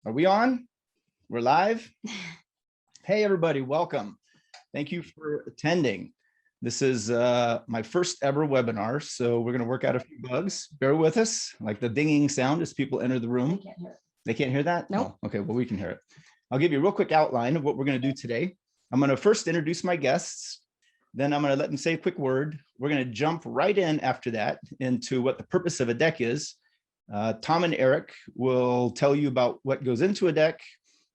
Are we on? We're live. Hey, everybody, welcome. Thank you for attending. This is my first ever webinar, so we're going to work out a few bugs. Bear with us, like the dinging sound as people enter the room. They can't hear that? Nope. Oh, okay, well, we can hear it. I'll give you a real quick outline of what we're going to do today. I'm going to first introduce my guests. Then I'm going to let them say a quick word. We're going to jump right in after that into what the purpose of a deck is. Tom and Eric will tell you about what goes into a deck.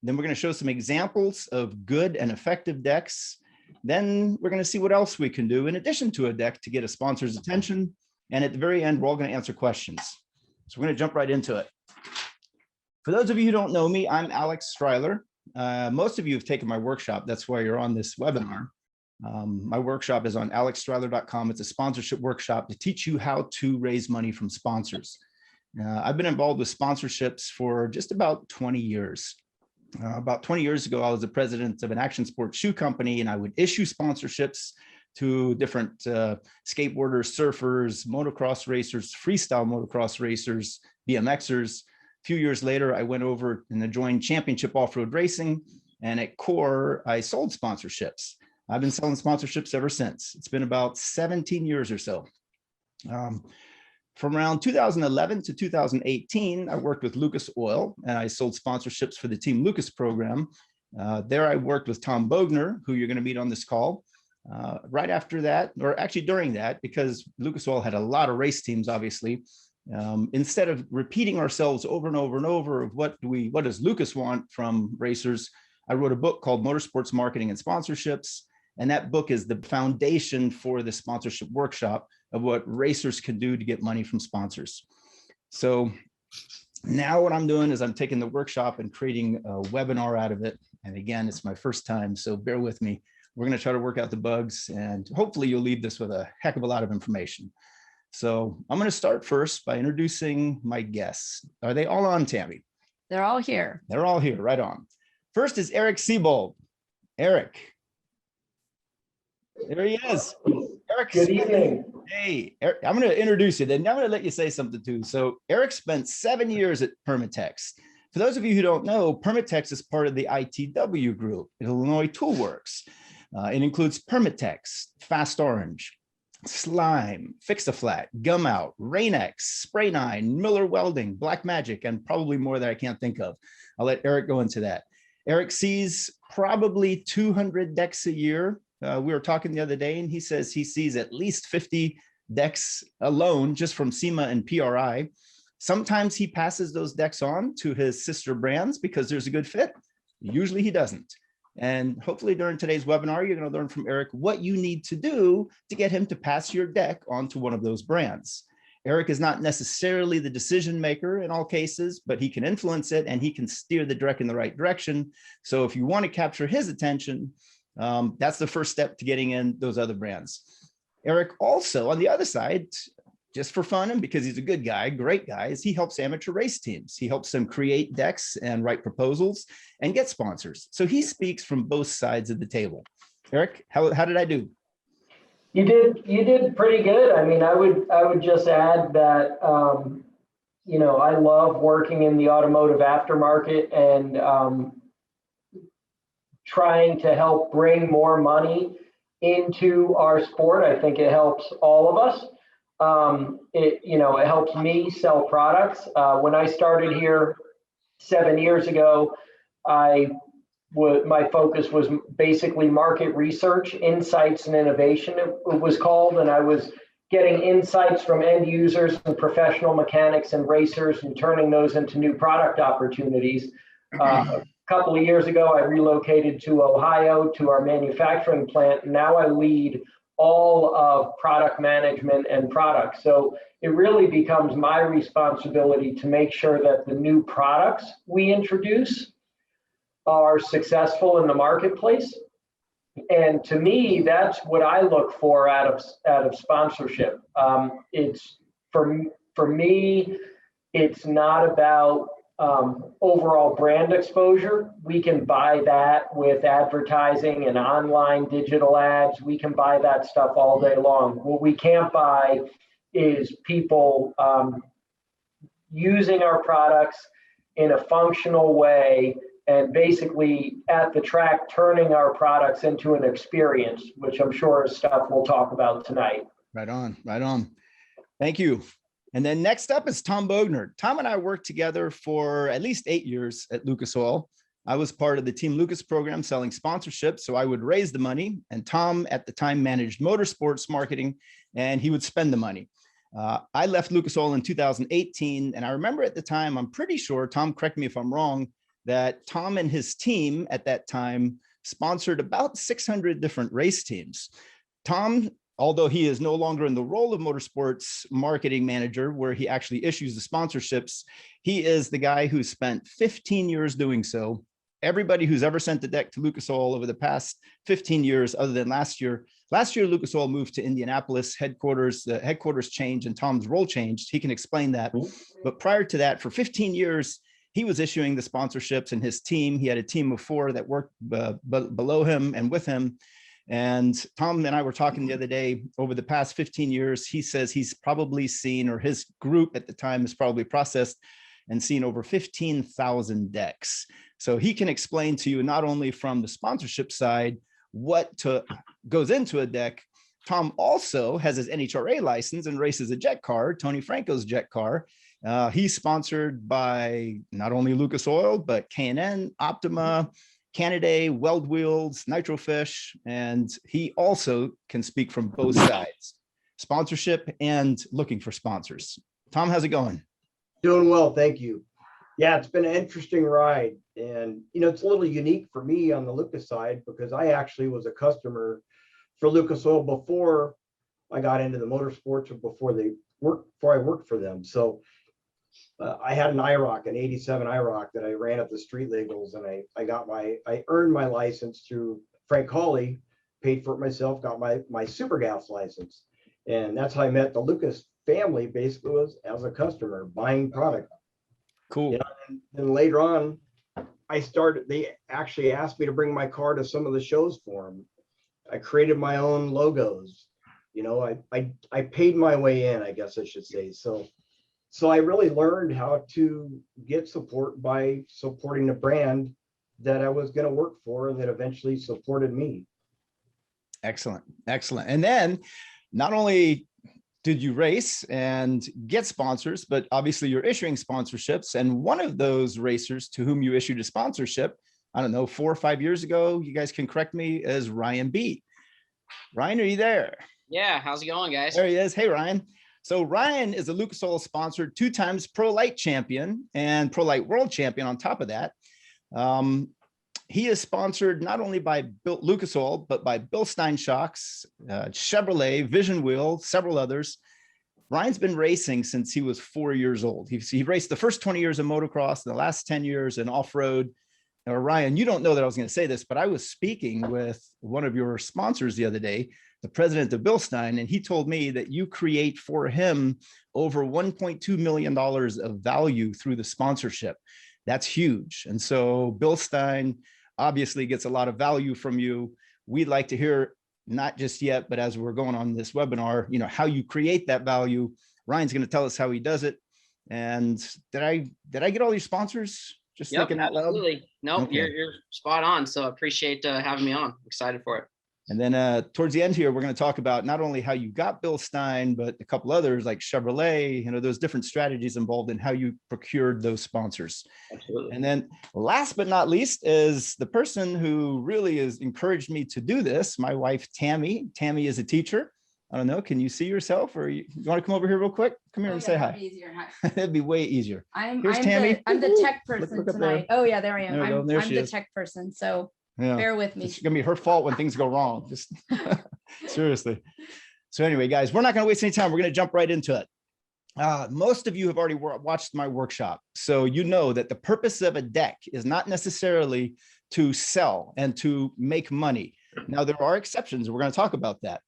Then we're going to show some examples of good and effective decks. Then we're going to see what else we can do in addition to a deck to get a sponsor's attention. And at the very end, we're all going to answer questions. So we're going to jump right into it. For those of you who don't know me, I'm Alex Streiler. Most of you have taken my workshop. That's why you're on this webinar. My workshop is on alexstreiler.com. It's a sponsorship workshop to teach you how to raise money from sponsors. I've been involved with sponsorships for just about 20 years. About 20 years ago, I was the president of an action sports shoe company, and I would issue sponsorships to different skateboarders, surfers, motocross racers, freestyle motocross racers, BMXers. A few years later, I went over and joined Championship Off-Road Racing, and at Core, I sold sponsorships. I've been selling sponsorships ever since. It's been about 17 years or so. From around 2011 to 2018, I worked with Lucas Oil, and I sold sponsorships for the Team Lucas program. There I worked with Tom Bogner, who you're going to meet on this call. Right after that, or actually during that, because Lucas Oil had a lot of race teams, obviously, instead of repeating ourselves over and over and over of what does Lucas want from racers, I wrote a book called Motorsports Marketing and Sponsorships. And that book is the foundation for the sponsorship workshop of what racers can do to get money from sponsors. So now what I'm doing is I'm taking the workshop and creating a webinar out of it. And again, it's my first time, so bear with me. We're going to try to work out the bugs, and hopefully you'll leave this with a heck of a lot of information. So I'm going to start first by introducing my guests. Are they all on, Tammy? They're all here. They're all here, right on. First is Eric Siebold. Eric. There he is. Eric. Good evening. Hey, Eric, I'm going to introduce you, then I'm going to let you say something too. So Eric spent 7 years at Permatex. For those of you who don't know, Permatex is part of the ITW group, Illinois Tool Works. It includes Permatex, Fast Orange, Slime, Fix-A-Flat, Gum Out, Rain-X, Spray 9, Miller Welding, Black Magic, and probably more that I can't think of. I'll let Eric go into that. Eric sees probably 200 decks a year. We were talking the other day, and he says he sees at least 50 decks alone just from SEMA and PRI. Sometimes he passes those decks on to his sister brands because there's a good fit. Usually he doesn't. And hopefully during today's webinar, you're going to learn from Eric what you need to do to get him to pass your deck onto one of those brands. Eric is not necessarily the decision maker in all cases, but he can influence it and he can steer the deck in the right direction. So if you want to capture his attention, that's the first step to getting in those other brands. Eric also, on the other side, just for fun and because he's a good guy, great guy, is he helps amateur race teams. He helps them create decks and write proposals and get sponsors. So he speaks from both sides of the table. Eric, how did I do? You did pretty good. I mean, I would just add that I love working in the automotive aftermarket and trying to help bring more money into our sport. I think it helps all of us. It helps me sell products. When I started here 7 years ago, my focus was basically market research, insights and innovation, it was called. And I was getting insights from end users and professional mechanics and racers and turning those into new product opportunities. A couple of years ago, I relocated to Ohio to our manufacturing plant. And now I lead all of product management and products. So it really becomes my responsibility to make sure that the new products we introduce are successful in the marketplace. And to me, that's what I look for out of sponsorship. It's for me, it's not about overall brand exposure. We can buy that with advertising and online digital ads. We can buy that stuff all day long. What we can't buy is people using our products in a functional way, and basically at the track turning our products into an experience, which I'm sure is stuff we'll talk about tonight. Right on, right on. Thank you. And then next up is Tom Bogner. Tom and I worked together for at least 8 years at Lucas Oil. I was part of the Team Lucas program selling sponsorships, so I would raise the money, and Tom at the time managed motorsports marketing, and he would spend the money. I left Lucas Oil in 2018, and I remember at the time, I'm pretty sure, Tom, correct me if I'm wrong, that Tom and his team at that time sponsored about 600 different race teams. Tom, although he is no longer in the role of motorsports marketing manager, where he actually issues the sponsorships, he is the guy who spent 15 years doing so. Everybody who's ever sent the deck to Lucas Oil over the past 15 years, other than last year, Lucas Oil moved to Indianapolis headquarters. The headquarters changed and Tom's role changed. He can explain that. But prior to that, for 15 years, he was issuing the sponsorships, and his team, he had a team of 4 that worked below him and with him. And Tom and I were talking the other day, over the past 15 years, he says he's probably seen, or his group at the time has probably processed and seen over 15,000 decks. So he can explain to you, not only from the sponsorship side, what goes into a deck. Tom also has his NHRA license and races a jet car, Tony Franco's jet car. He's sponsored by not only Lucas Oil, but K&N, Optima, Canaday, Weld Wheels, Nitrofish, and he also can speak from both sides, sponsorship and looking for sponsors. Tom, how's it going? Doing well, thank you. Yeah, it's been an interesting ride, and it's a little unique for me on the Lucas side, because I actually was a customer for Lucas Oil before I got into the motorsports, or before I worked for them. So I had an IROC, an 87 IROC that I ran at the street legals, and I earned my license through Frank Hawley, paid for it myself, got my super gas license. And that's how I met the Lucas family, basically, was as a customer buying product. Cool. And then later on, they actually asked me to bring my car to some of the shows for them. I created my own logos. I paid my way in, I guess I should say. So I really learned how to get support by supporting the brand that I was going to work for, and that eventually supported me. Excellent. Excellent. And then not only did you race and get sponsors, but obviously you're issuing sponsorships. And one of those racers to whom you issued a sponsorship, I don't know, 4 or 5 years ago, you guys can correct me, is Ryan B. Ryan, are you there? Yeah, how's it going, guys? There he is. Hey, Ryan. So Ryan is a Lucas Oil sponsored 2 times Pro Light champion and Pro Light World champion on top of that. He is sponsored not only by Lucas Oil, but by Bilstein Shocks, Chevrolet, Vision Wheel, several others. Ryan's been racing since he was 4 years old. He raced the first 20 years in motocross and the last 10 years in off-road. Now, Ryan, you don't know that I was going to say this, but I was speaking with one of your sponsors the other day, the president of Bilstein, and he told me that you create for him over $1.2 million of value through the sponsorship. That's huge. And so Bilstein obviously gets a lot of value from you. We'd like to hear, not just yet, but as we're going on this webinar, how you create that value. Ryan's going to tell us how he does it. And did I get all your sponsors? Just thinking out loud. Absolutely. Nope, Okay. you're spot on. So I appreciate having me on. Excited for it. And then towards the end here, we're going to talk about not only how you got Bilstein, but a couple others like Chevrolet, those different strategies involved in how you procured those sponsors. Absolutely. And then last but not least is the person who really has encouraged me to do this, my wife, Tammy. Tammy is a teacher. I don't know, can you see yourself, or you want to come over here real quick? Come here and say hi. Easier. That'd be way easier. Here's Tammy. I'm the tech person look up tonight. there. Oh yeah, there I am. There we go. I'm There she the is. tech person. So Yeah. bear with me. It's gonna be her fault when things go wrong. Just seriously. So anyway, guys, we're not gonna waste any time. We're gonna jump right into it. Most of you have already watched my workshop, so you know that the purpose of a deck is not necessarily to sell and to make money. Now, there are exceptions. We're going to talk about that.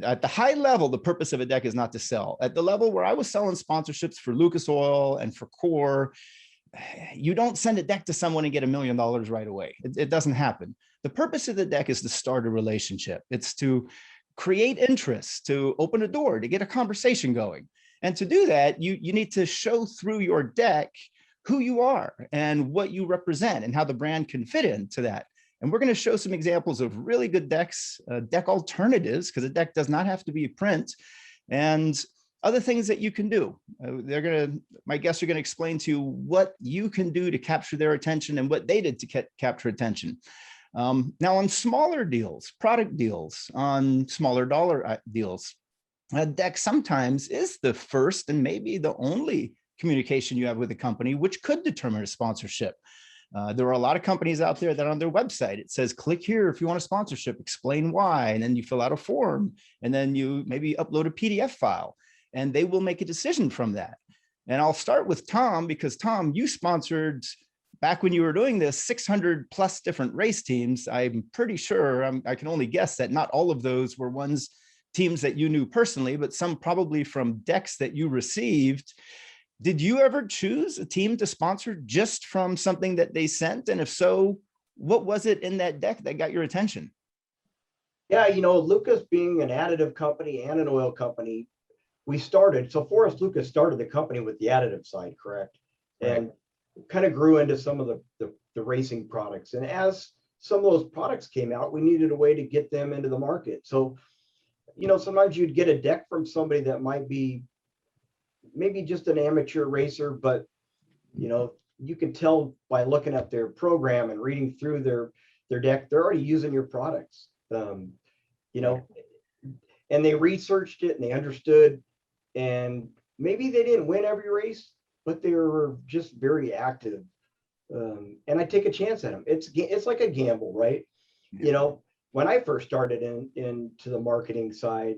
At the high level, the purpose of a deck is not to sell. At the level where I was selling sponsorships for Lucas Oil and for Core, you don't send a deck to someone and get $1 million right away. It doesn't happen. The purpose of the deck is to start a relationship. It's to create interest, to open a door, to get a conversation going. And to do that, you need to show through your deck who you are and what you represent and how the brand can fit into that. And we're going to show some examples of really good decks, deck alternatives, because a deck does not have to be print, and other things that you can do. My guests are going to explain to you what you can do to capture their attention and what they did to capture attention. Now on smaller deals, product deals, on smaller dollar deals, a deck sometimes is the first and maybe the only communication you have with a company, which could determine a sponsorship. There are a lot of companies out there that on their website, it says, click here if you want a sponsorship, explain why, and then you fill out a form, and then you maybe upload a PDF file, and they will make a decision from that. And I'll start with Tom, because Tom, you sponsored, back when you were doing this, 600 plus different race teams. I'm pretty sure, I can only guess that not all of those were teams that you knew personally, but some probably from decks that you received. Did you ever choose a team to sponsor just from something that they sent? And if so, what was it in that deck that got your attention? Yeah, Lucas being an additive company and an oil company, so Forrest Lucas started the company with the additive side, correct? Right. And kind of grew into some of the racing products. And as some of those products came out, we needed a way to get them into the market. So, sometimes you'd get a deck from somebody that might be maybe just an amateur racer, but you can tell by looking at their program and reading through their deck, they're already using your products. And they researched it and they understood, and maybe they didn't win every race, but they were just very active. And I take a chance at them. It's like a gamble, right? Yeah. When I first started into the marketing side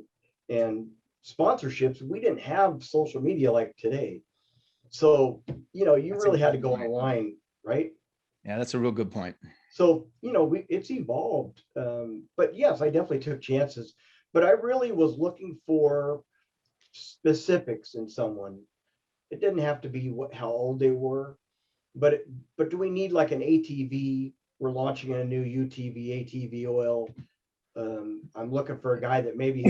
and sponsorships, we didn't have social media like today. So, you really had to go online, right? Yeah, that's a real good point. So, it's evolved. But yes, I definitely took chances, but I really was looking for specifics in someone. It didn't have to be how old they were, but do we need like an ATV? We're launching a new UTV, ATV oil. I'm looking for a guy that maybe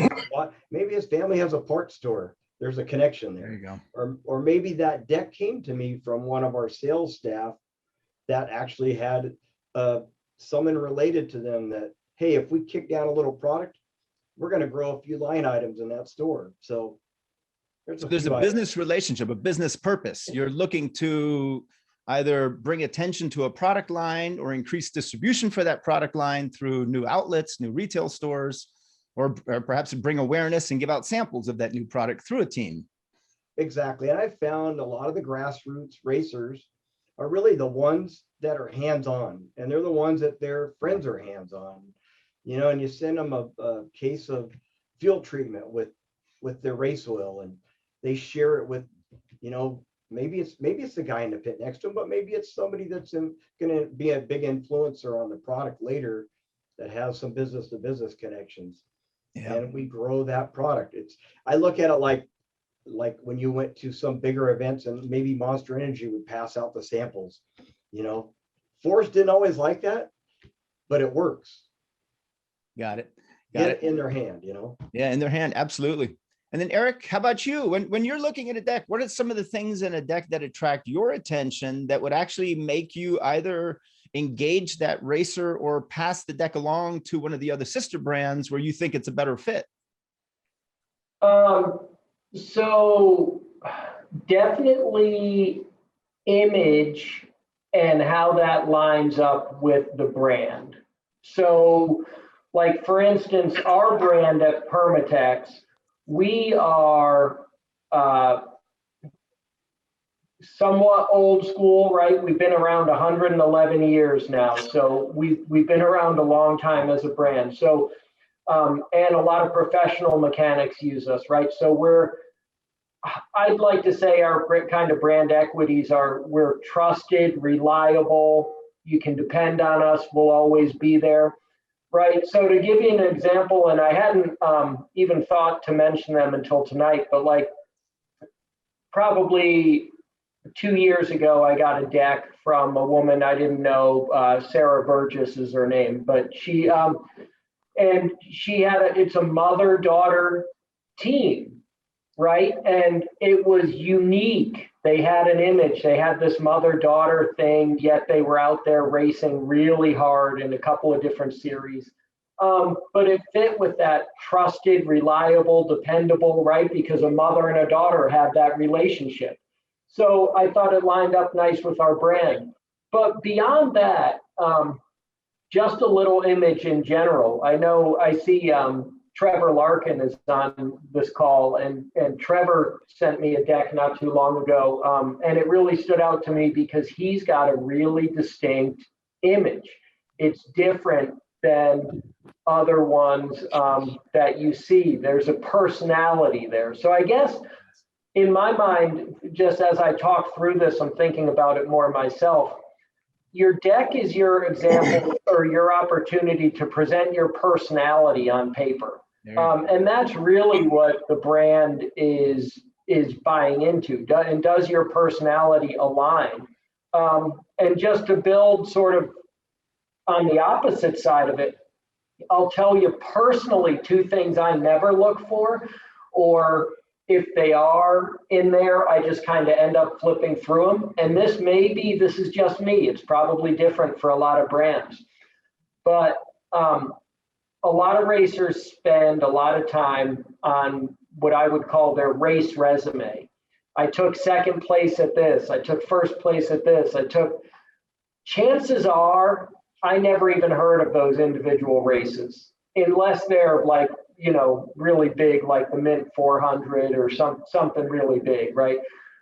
his family has a parts store. There's a connection there. There you go. Or maybe that deck came to me from one of our sales staff that actually had someone related to them that, hey, if we kick down a little product, we're going to grow a few line items in that store. So there's a business relationship, a business purpose. You're looking to either bring attention to a product line or increase distribution for that product line through new outlets, new retail stores, or perhaps bring awareness and give out samples of that new product through a team. Exactly. And I found a lot of the grassroots racers are really the ones that are hands-on, and they're the ones that their friends are hands-on, and you send them a case of field treatment with their race oil, and they share it with, maybe it's the guy in the pit next to him, but maybe it's somebody that's going to be a big influencer on the product later that has some business to business connections. Yeah. And we grow that product. I look at it like when you went to some bigger events and maybe Monster Energy would pass out the samples, Forrest didn't always like that, but it works. Got it. In their hand, Yeah, in their hand. Absolutely. And then Eric, how about you? When you're looking at a deck, what are some of the things in a deck that attract your attention that would actually make you either engage that racer or pass the deck along to one of the other sister brands where you think it's a better fit? So definitely image and how that lines up with the brand. So like, for instance, our brand at Permatex, we are somewhat old school, right? We've been around 111 years now. So we've been around a long time as a brand. So, and a lot of professional mechanics use us, right? So I'd like to say our kind of brand equities are, we're trusted, reliable, you can depend on us, we'll always be there, right? So to give you an example, and I hadn't even thought to mention them until tonight, but like probably 2 years ago, I got a deck from a woman I didn't know, Sarah Burgess is her name, but she had it's a mother-daughter team, right? And it was unique They had an image. They had this mother-daughter thing, yet they were out there racing really hard in a couple of different series. But it fit with that trusted, reliable, dependable, right? Because a mother and a daughter have that relationship. So I thought it lined up nice with our brand. But beyond that, just a little image in general. I know I see Trevor Larkin is on this call, and Trevor sent me a deck not too long ago, and it really stood out to me because he's got a really distinct image. It's different than other ones that you see. There's a personality there. So I guess in my mind, just as I talk through this, I'm thinking about it more myself. Your deck is your example or your opportunity to present your personality on paper. And that's really what the brand is buying into. And does your personality align? And just to build sort of on the opposite side of it, I'll tell you personally 2 things I never look for, or if they are in there, I just kind of end up flipping through them. And this is just me. It's probably different for a lot of brands. But a lot of racers spend a lot of time on what I would call their race resume. I took 2nd place at this. I took 1st place at this. Chances are I never even heard of those individual races, unless they're like, really big, like the Mint 400 or something really big, right?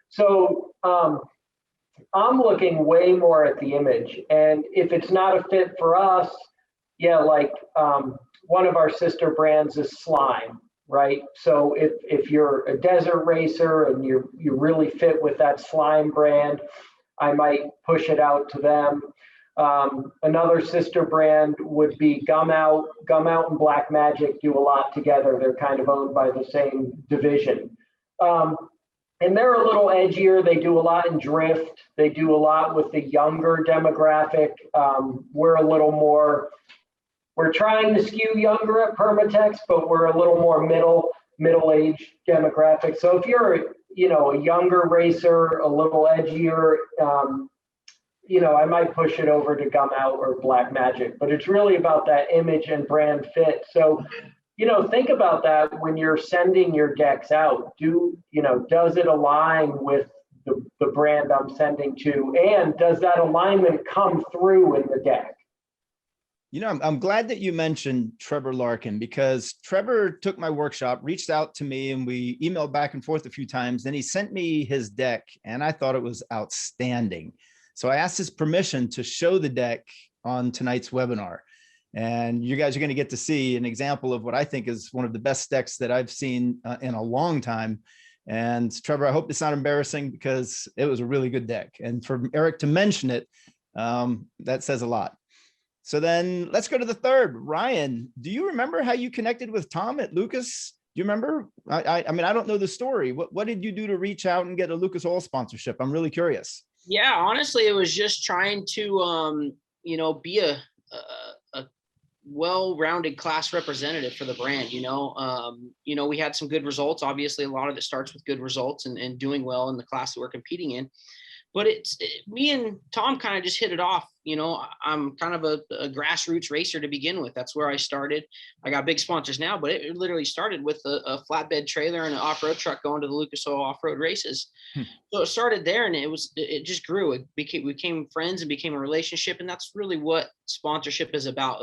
So I'm looking way more at the image. And if it's not a fit for us, one of our sister brands is Slime, right? So if you're a desert racer and you really fit with that Slime brand, I might push it out to them. Another sister brand would be Gum Out. Gum Out and Black Magic do a lot together. They're kind of owned by the same division. And they're a little edgier. They do a lot in drift. They do a lot with the younger demographic. We're trying to skew younger at Permatex, but we're a little more middle-age demographic. So if you're, a younger racer, a little edgier, I might push it over to Gum Out or Black Magic, but it's really about that image and brand fit. So, think about that when you're sending your decks out. Does it align with the brand I'm sending to? And does that alignment come through in the deck? I'm glad that you mentioned Trevor Larkin, because Trevor took my workshop, reached out to me, and we emailed back and forth a few times. Then he sent me his deck, and I thought it was outstanding. So I asked his permission to show the deck on tonight's webinar. And you guys are going to get to see an example of what I think is one of the best decks that I've seen in a long time. And Trevor, I hope it's not embarrassing, because it was a really good deck. And for Eric to mention it, that says a lot. So then let's go to the 3rd. Ryan, do you remember how you connected with Tom at Lucas? Do you remember? I mean, I don't know the story. What did you do to reach out and get a Lucas Oil sponsorship? I'm really curious. Yeah, honestly, it was just trying to, be a well-rounded class representative for the brand. We had some good results. Obviously, a lot of it starts with good results and doing well in the class that we're competing in. But me and Tom kind of just hit it off. I'm kind of a grassroots racer to begin with. That's where I started. I got big sponsors now, but it literally started with a flatbed trailer and an off-road truck going to the Lucas Oil off-road races. So it started there, and it just grew. We became friends and became a relationship. And that's really what sponsorship is about,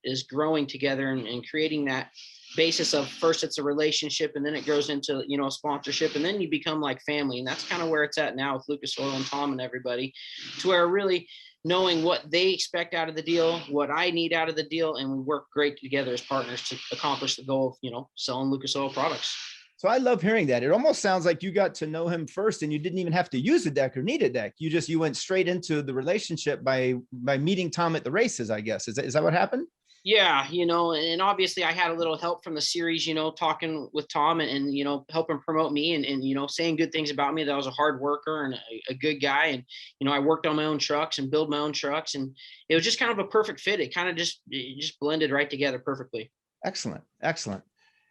is growing together and creating that basis of, first it's a relationship, and then it grows into a sponsorship, and then you become like family. And that's kind of where it's at now with Lucas Oil and Tom and everybody, to where really knowing what they expect out of the deal, what I need out of the deal, and we work great together as partners to accomplish the goal of selling Lucas Oil products. So I love hearing that. It almost sounds like you got to know him first, and you didn't even have to use a deck or need a deck. You went straight into the relationship by meeting Tom at the races, I guess. Is that what happened? Yeah, and obviously I had a little help from the series, talking with Tom and helping promote me and saying good things about me, that I was a hard worker and a good guy. And, I worked on my own trucks and build my own trucks, and it was just kind of a perfect fit. It kind of just blended right together perfectly. Excellent. Excellent.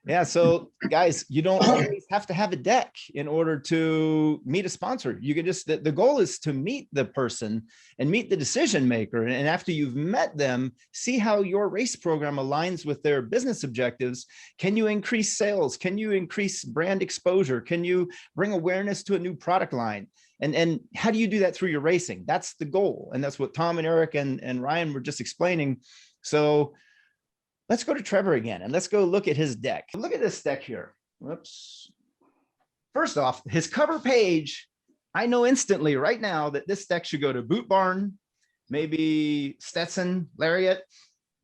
Yeah. So guys, you don't always have to have a deck in order to meet a sponsor. You can just, the goal is to meet the person and meet the decision maker. And after you've met them, see how your race program aligns with their business objectives. Can you increase sales? Can you increase brand exposure? Can you bring awareness to a new product line? And how do you do that through your racing? That's the goal. And that's what Tom and Eric and Ryan were just explaining. So let's go to Trevor again and let's go look at his deck. Look at this deck here. Whoops. First off, his cover page, I know instantly right now that this deck should go to Boot Barn, maybe Stetson, Lariat.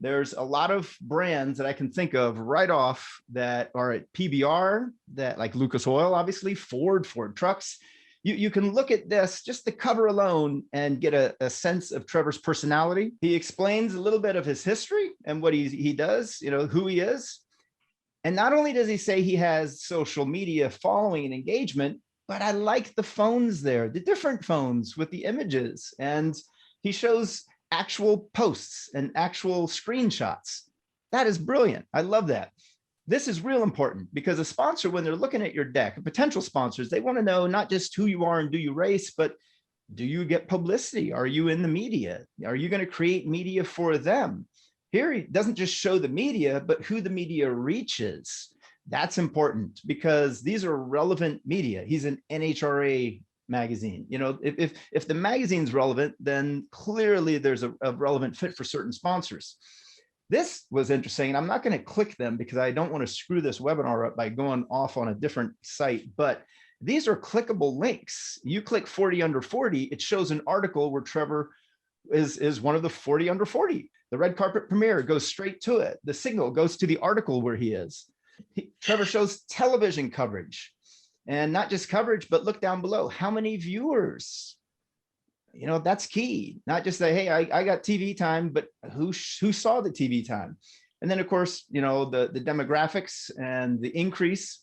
There's a lot of brands that I can think of right off that are at PBR, that like Lucas Oil, obviously, Ford trucks. You can look at this, just the cover alone, and get a sense of Trevor's personality. He explains a little bit of his history and what he does, who he is. And not only does he say he has social media following and engagement, but I like the phones there, the different phones with the images. And he shows actual posts and actual screenshots. That is brilliant. I love that. This is real important because a sponsor, when they're looking at your deck, potential sponsors, they want to know not just who you are and do you race, but do you get publicity? Are you in the media? Are you going to create media for them? Here, he doesn't just show the media, but who the media reaches. That's important because these are relevant media. He's an NHRA magazine. If the magazine's relevant, then clearly there's a relevant fit for certain sponsors. This was interesting, and I'm not going to click them because I don't want to screw this webinar up by going off on a different site, but these are clickable links. You click 40 under 40, it shows an article where Trevor is one of the 40 under 40. The red carpet premiere goes straight to it. The signal goes to the article where he is. Trevor shows television coverage, and not just coverage, but look down below. How many viewers? That's key. Not just say, hey, I got TV time, but who saw the TV time? And then, of course, the demographics and the increase.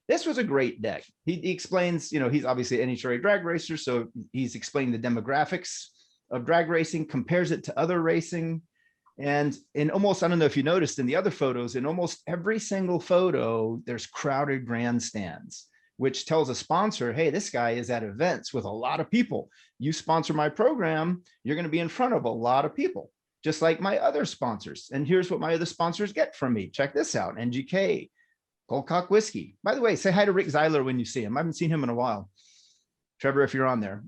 This was a great deck. He explains, he's obviously an NHRA drag racer, so he's explained the demographics of drag racing, compares it to other racing. And in almost, I don't know if you noticed in the other photos, in almost every single photo, there's crowded grandstands, which tells a sponsor, hey, this guy is at events with a lot of people. You sponsor my program, you're going to be in front of a lot of people, just like my other sponsors. And here's what my other sponsors get from me. Check this out, NGK, Goldcock Whiskey. By the way, say hi to Rick Zeiler when you see him. I haven't seen him in a while. Trevor, if you're on there.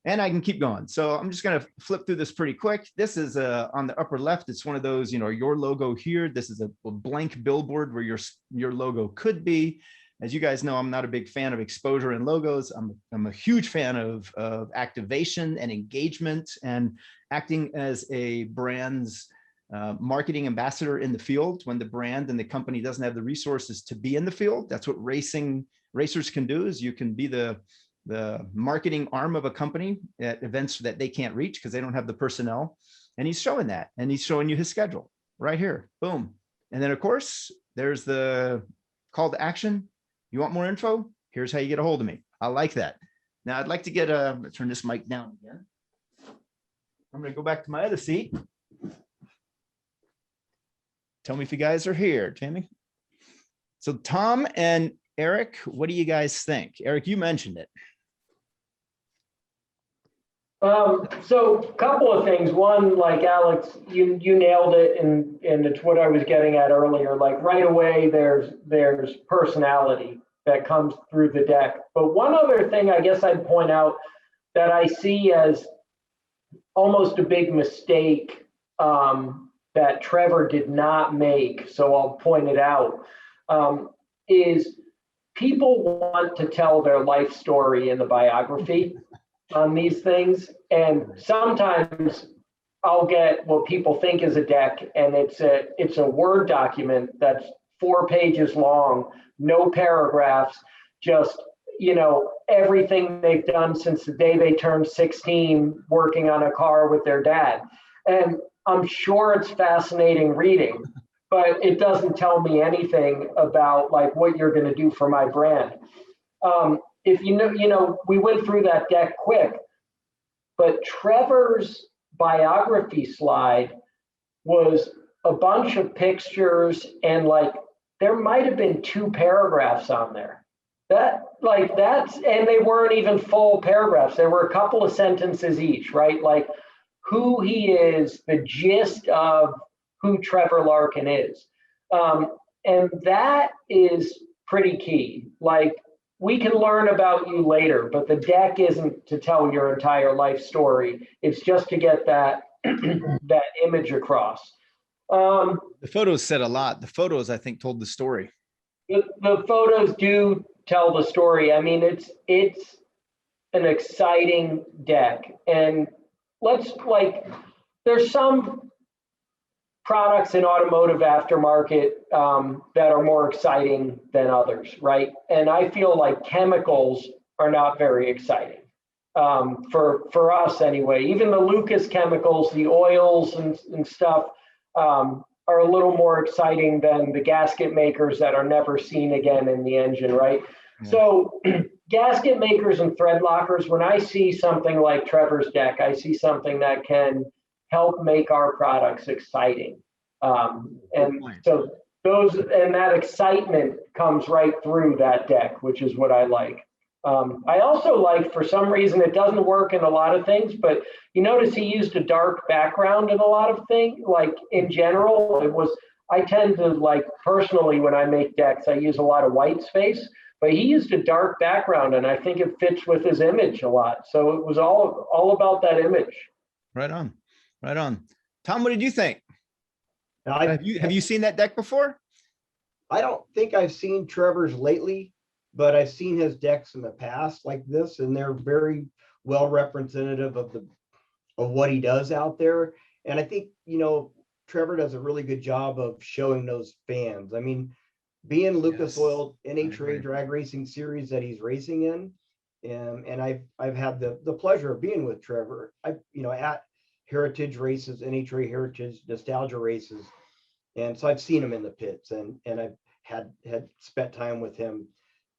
And I can keep going. So I'm just going to flip through this pretty quick. This is on the upper left. It's one of those, your logo here. This is a blank billboard where your logo could be. As you guys know, I'm not a big fan of exposure and logos. I'm a huge fan of activation and engagement and acting as a brand's marketing ambassador in the field when the brand and the company doesn't have the resources to be in the field. That's what racers can do, is you can be the marketing arm of a company at events that they can't reach because they don't have the personnel. And he's showing that, and he's showing you his schedule right here. Boom. And then, of course, there's the call to action. You want more info? Here's how you get a hold of me. I like that. Now I'd like to turn this mic down again. I'm going to go back to my other seat. Tell me if you guys are here, Tammy. So Tom and Eric, what do you guys think? Eric, you mentioned it. So a couple of things. One, like Alex, you nailed it, and it's what I was getting at earlier. Like right away, there's personality that comes through the deck. But one other thing I guess I'd point out that I see as almost a big mistake that Trevor did not make, so I'll point it out, is people want to tell their life story in the biography on these things. And sometimes I'll get what people think is a deck, and it's a Word document that's 4 pages long, no paragraphs, just, everything they've done since the day they turned 16, working on a car with their dad. And I'm sure it's fascinating reading, but it doesn't tell me anything about like what you're going to do for my brand. If we went through that deck quick, but Trevor's biography slide was a bunch of pictures and like there might have been 2 paragraphs on there. And they weren't even full paragraphs. There were a couple of sentences each, right? Like who he is, the gist of who Trevor Larkin is. And that is pretty key. Like, we can learn about you later, but the deck isn't to tell your entire life story. It's just to get that that image across. The photos said a lot. The photos, I think, told the story. The photos do tell the story. I mean, it's an exciting deck, and there's some products in automotive aftermarket that are more exciting than others, right? And I feel like chemicals are not very exciting for us anyway. Even the Lucas chemicals, the oils and stuff are a little more exciting than the gasket makers that are never seen again in the engine, right? Yeah. So gasket makers and thread lockers, when I see something like Trevor's deck, I see something that can help make our products exciting. And so that excitement comes right through that deck, which is what I like. I also like, for some reason, it doesn't work in a lot of things, but you notice he used a dark background in a lot of things. Like in general, I tend to, like, personally, when I make decks, I use a lot of white space, but he used a dark background, and I think it fits with his image a lot. So it was all about that image. Right on. Right on. Tom, what did you think? Have you seen that deck before? I don't think I've seen Trevor's lately, but I've seen his decks in the past like this, and they're very well representative of what he does out there. And I think, Trevor does a really good job of showing those fans. I mean, being Lucas Oil NHRA drag racing series that he's racing in, and I've had the pleasure of being with Trevor. At heritage races, NHRA heritage nostalgia races, and so I've seen him in the pits, and I've had spent time with him.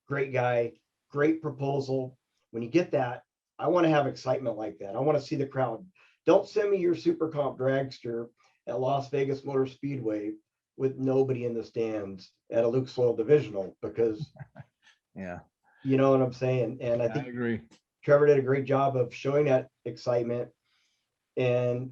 Great guy, great proposal. When you get that, I want to have excitement like that. I want to see the crowd. Don't send me your super comp dragster at Las Vegas Motor Speedway with nobody in the stands at a Lucas Oil divisional, because yeah, you know what I'm saying. And I think I agree. Trevor did a great job of showing that excitement. And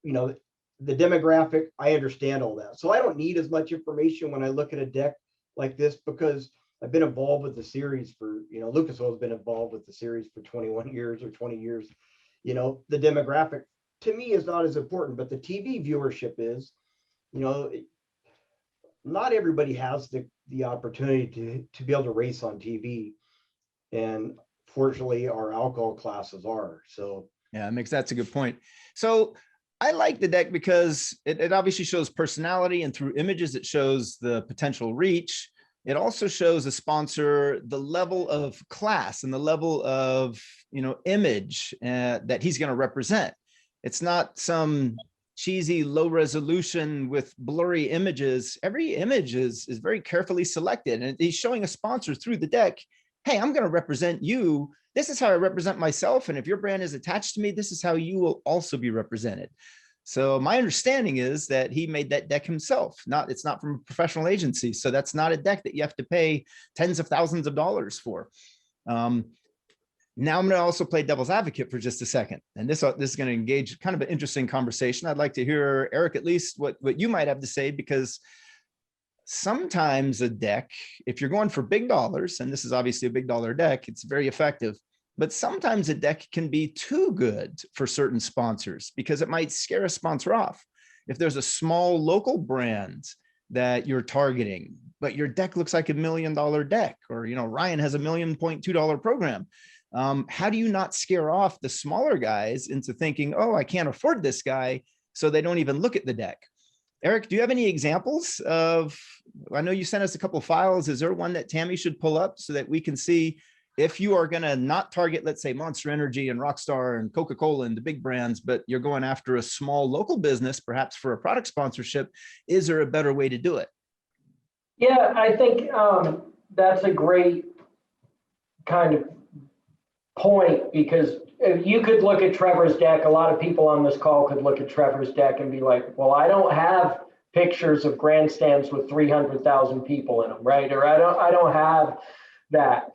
the demographic, I understand all that, so I don't need as much information when I look at a deck like this, because I've been involved with the series for, Lucas Oil has been involved with the series for 21 years or 20 years. The demographic to me is not as important, but the TV viewership is. Not everybody has the opportunity to be able to race on TV, and fortunately our alcohol classes are. So yeah, that's a good point. So I like the deck because it obviously shows personality, and through images it shows the potential reach. It also shows a sponsor the level of class and the level of image that he's going to represent. It's not some cheesy low resolution with blurry images. Every image is very carefully selected, and he's showing a sponsor through the deck. Hey, I'm going to represent you. This is how I represent myself. And if your brand is attached to me, this is how you will also be represented. So my understanding is that he made that deck himself. It's not from a professional agency. So that's not a deck that you have to pay tens of thousands of dollars for. Now I'm going to also play devil's advocate for just a second. And this is going to engage kind of an interesting conversation. I'd like to hear, Eric, at least what you might have to say, because sometimes a deck, if you're going for big dollars, and this is obviously a big dollar deck, it's very effective, but sometimes a deck can be too good for certain sponsors because it might scare a sponsor off. If there's a small local brand that you're targeting, but your deck looks like $1 million deck, or, Ryan has $1.2 million program. How do you not scare off the smaller guys into thinking, oh, I can't afford this guy, so they don't even look at the deck? Eric, do you have any examples of, I know you sent us a couple of files. Is there one that Tammy should pull up so that we can see if you are going to not target, let's say, Monster Energy and Rockstar and Coca-Cola and the big brands, but you're going after a small local business, perhaps for a product sponsorship, is there a better way to do it? Yeah, I think that's a great kind of point, because you could look at Trevor's deck. A lot of people on this call could look at Trevor's deck and be like, well, I don't have pictures of grandstands with 300,000 people in them, right? Or I don't have that.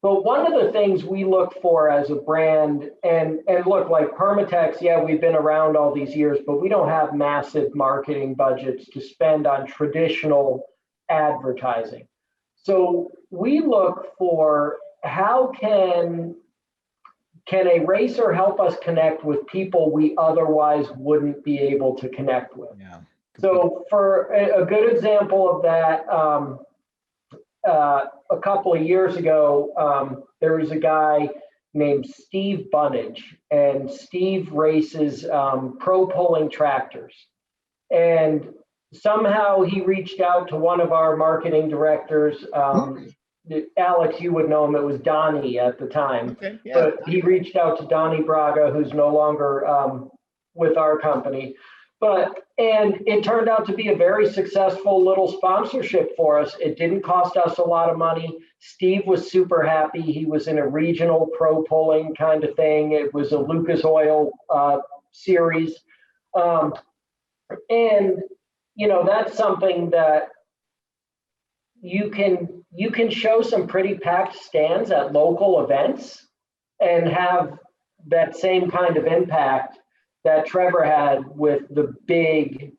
But one of the things we look for as a brand, and look, like Permatex, yeah, we've been around all these years, but we don't have massive marketing budgets to spend on traditional advertising. So we look for how can a racer help us connect with people we otherwise wouldn't be able to connect with? Yeah. So for a good example of that, a couple of years ago, there was a guy named Steve Bunnage, and Steve races pro pulling tractors. And somehow he reached out to one of our marketing directors. Alex, you would know him. It was Donnie at the time. Okay, yeah. But he reached out to Donnie Braga, who's no longer with our company. And it turned out to be a very successful little sponsorship for us. It didn't cost us a lot of money. Steve was super happy. He was in a regional pro pulling kind of thing. It was a Lucas Oil series. And, you know, that's something that you can show some pretty packed stands at local events and have that same kind of impact that Trevor had with the big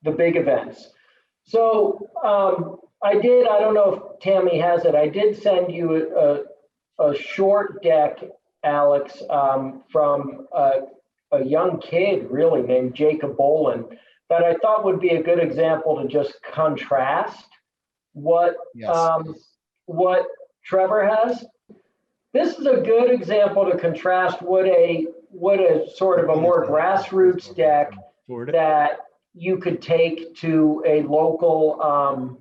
events. So I don't know if Tammy has it, I did send you a short deck, Alex, from a young kid really named Jacob Bolin, that I thought would be a good example to just contrast what Trevor has. This is a good example to contrast what a sort of a more grassroots deck that you could take to a local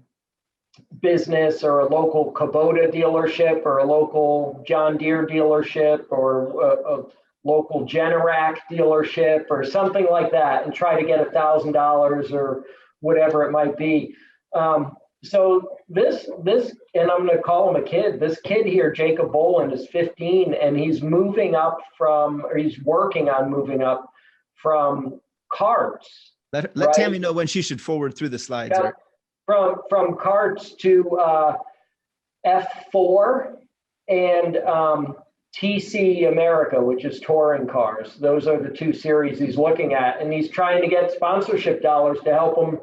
business or a local Kubota dealership or a local John Deere dealership or a local Generac dealership or something like that, and try to get $1,000 or whatever it might be. So this, and I'm going to call him a kid. This kid here, Jacob Boland, is 15, and he's working on moving up from carts. Let Tammy know when she should forward through the slides. Yeah, from carts to F4 and TC America, which is touring cars. Those are the two series he's looking at, and he's trying to get sponsorship dollars to help him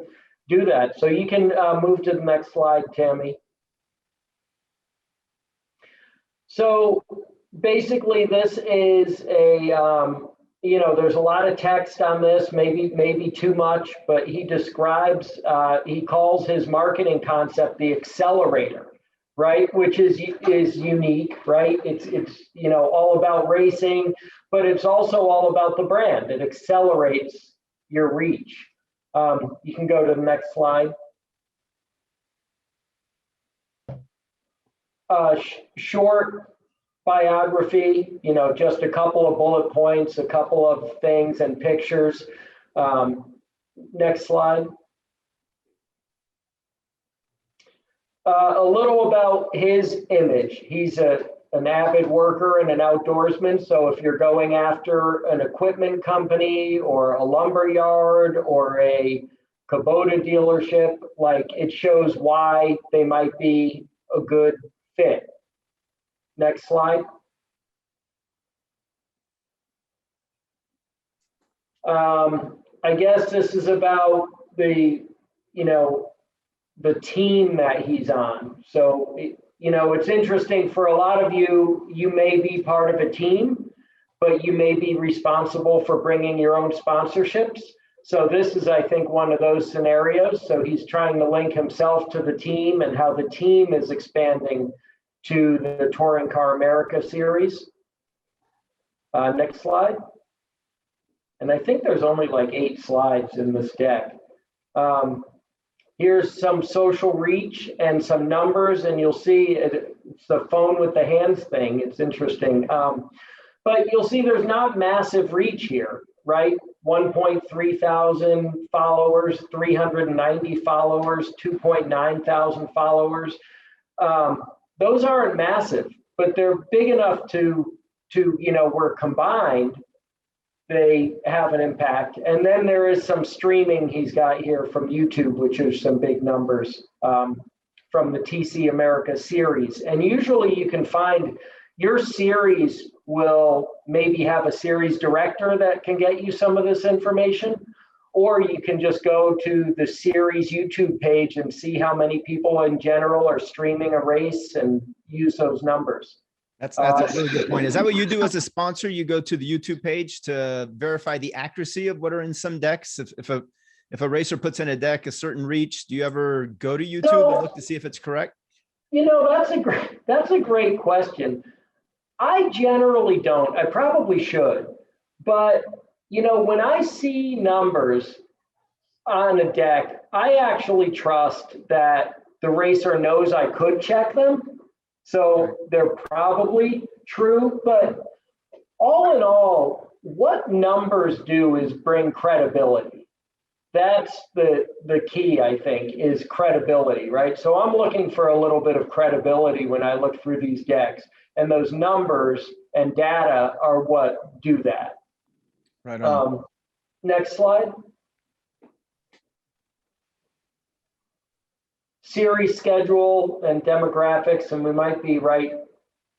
do that. So you can move to the next slide, Tammy. So basically this is there's a lot of text on this, maybe too much, but he describes, he calls his marketing concept the accelerator, right? Which is unique, right? It's all about racing, but it's also all about the brand. It accelerates your reach. You can go to the next slide. Short biography, just a couple of bullet points, a couple of things and pictures. Next slide. A little about his image. He's an avid worker and an outdoorsman. So if you're going after an equipment company or a lumber yard or a Kubota dealership, like, it shows why they might be a good fit. Next slide. I guess this is about the team that he's on. So, it's interesting for a lot of you, you may be part of a team, but you may be responsible for bringing your own sponsorships. So this is, I think, one of those scenarios. So he's trying to link himself to the team and how the team is expanding to the Touring Car America series. Next slide. And I think there's only like 8 slides in this deck. Here's some social reach and some numbers, and you'll see it's the phone with the hands thing. It's interesting. But you'll see there's not massive reach here, right? 1.3 thousand followers, 390 followers, 2.9 thousand followers. Those aren't massive, but they're big enough to where combined, they have an impact. And then there is some streaming he's got here from YouTube, which is some big numbers from the TC America series. And usually you can find your series will maybe have a series director that can get you some of this information, or you can just go to the series YouTube page and see how many people in general are streaming a race and use those numbers. That's a really good point. Is that what you do as a sponsor? You go to the YouTube page to verify the accuracy of what are in some decks? If a racer puts in a deck a certain reach, do you ever go to YouTube and look to see if it's correct? You know, that's a great question. I generally don't. I probably should. But, you know, when I see numbers on a deck, I actually trust that the racer knows I could check them. So they're probably true. But all in all, what numbers do is bring credibility. That's the key, I think, is credibility, right? So I'm looking for a little bit of credibility when I look through these decks. And those numbers and data are what do that. Right on. Next slide. Series schedule and demographics, and we might be right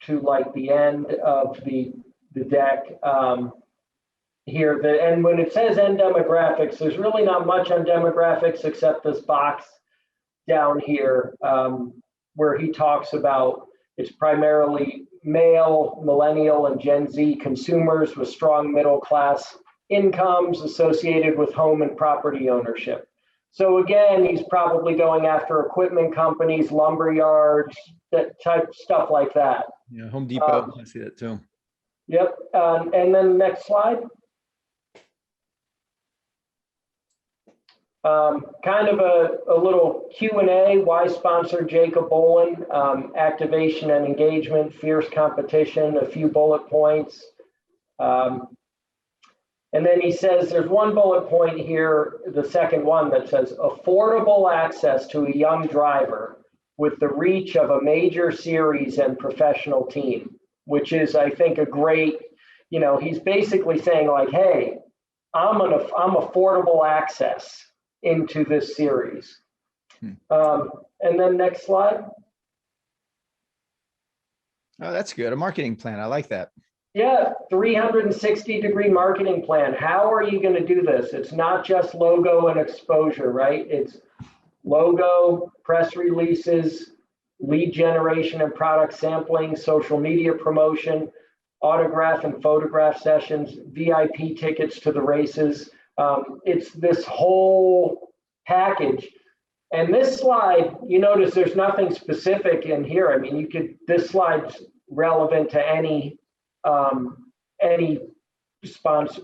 to like the end of the deck here. And when it says end demographics, there's really not much on demographics except this box down here where he talks about it's primarily male, millennial, and Gen Z consumers with strong middle class incomes associated with home and property ownership. So again, he's probably going after equipment companies, lumber yards, that type stuff like that. Yeah, Home Depot, I see that too. Yep, and then next slide. Kind of a little Q&A, why sponsor Jacob Bolin, activation and engagement, fierce competition, a few bullet points. And then he says there's one bullet point here, the second one, that says affordable access to a young driver with the reach of a major series and professional team, which is, I think, a great, you know, he's basically saying like, hey, I'm affordable access into this series. And then next slide. Oh, that's good. A marketing plan. I like that. Yeah, 360-degree marketing plan. How are you going to do this? It's not just logo and exposure, right? It's logo, press releases, lead generation and product sampling, social media promotion, autograph and photograph sessions, VIP tickets to the races. It's this whole package. And this slide, you notice there's nothing specific in here. I mean, this slide's relevant to any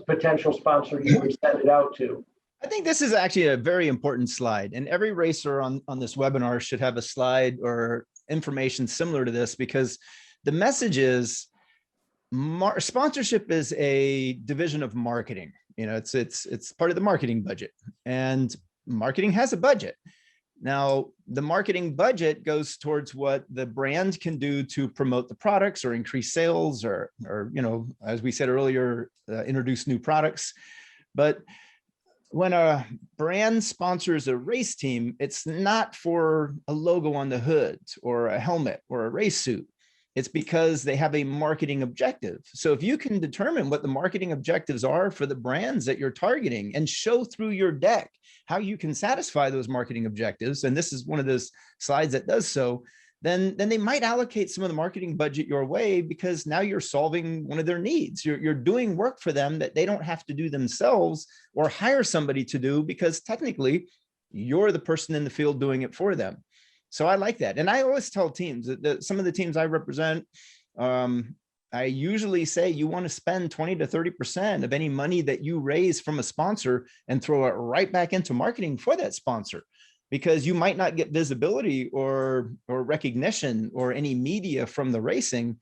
potential sponsor you would send it out to. I think this is actually a very important slide, and every racer on this webinar should have a slide or information similar to this, because the message is sponsorship is a division of marketing. You know, it's part of the marketing budget, and marketing has a budget. Now, the marketing budget goes towards what the brand can do to promote the products or increase sales or you know, as we said earlier, introduce new products. But when a brand sponsors a race team, it's not for a logo on the hood or a helmet or a race suit. It's because they have a marketing objective. So if you can determine what the marketing objectives are for the brands that you're targeting and show through your deck how you can satisfy those marketing objectives, and this is one of those slides that does so, then they might allocate some of the marketing budget your way, because now you're solving one of their needs. You're doing work for them that they don't have to do themselves or hire somebody to do, because technically you're the person in the field doing it for them. So I like that. And I always tell teams that some of the teams I represent, I usually say you want to spend 20 to 30% of any money that you raise from a sponsor and throw it right back into marketing for that sponsor, because you might not get visibility or recognition or any media from the racing.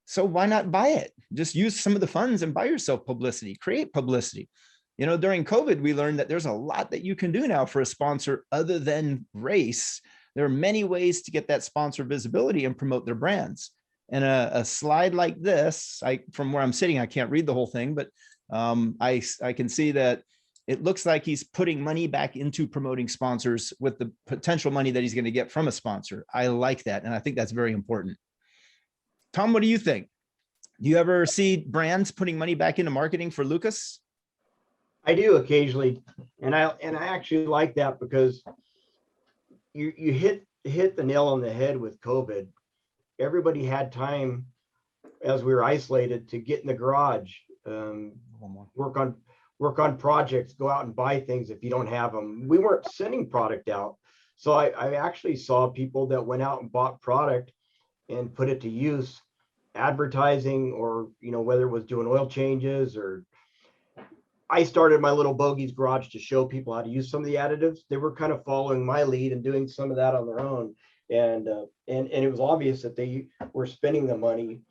So why not buy it? Just use some of the funds and buy yourself publicity, create publicity. You know, during COVID, we learned that there's a lot that you can do now for a sponsor other than race. There are many ways to get that sponsor visibility and promote their brands. And a slide like this, from where I'm sitting, I can't read the whole thing, but I can see that it looks like he's putting money back into promoting sponsors with the potential money that he's going to get from a sponsor. I like that. And I think that's very important. Tom, what do you think? Do you ever see brands putting money back into marketing for Lucas? I do occasionally. And I actually like that because you hit the nail on the head with COVID. Everybody had time as we were isolated to get in the garage, work on projects, go out and buy things if you don't have them. We weren't sending product out. So I actually saw people that went out and bought product and put it to use, advertising, or, whether it was doing oil changes, or I started my little Bogey's Garage to show people how to use some of the additives. They were kind of following my lead and doing some of that on their own. And it was obvious that they were spending the money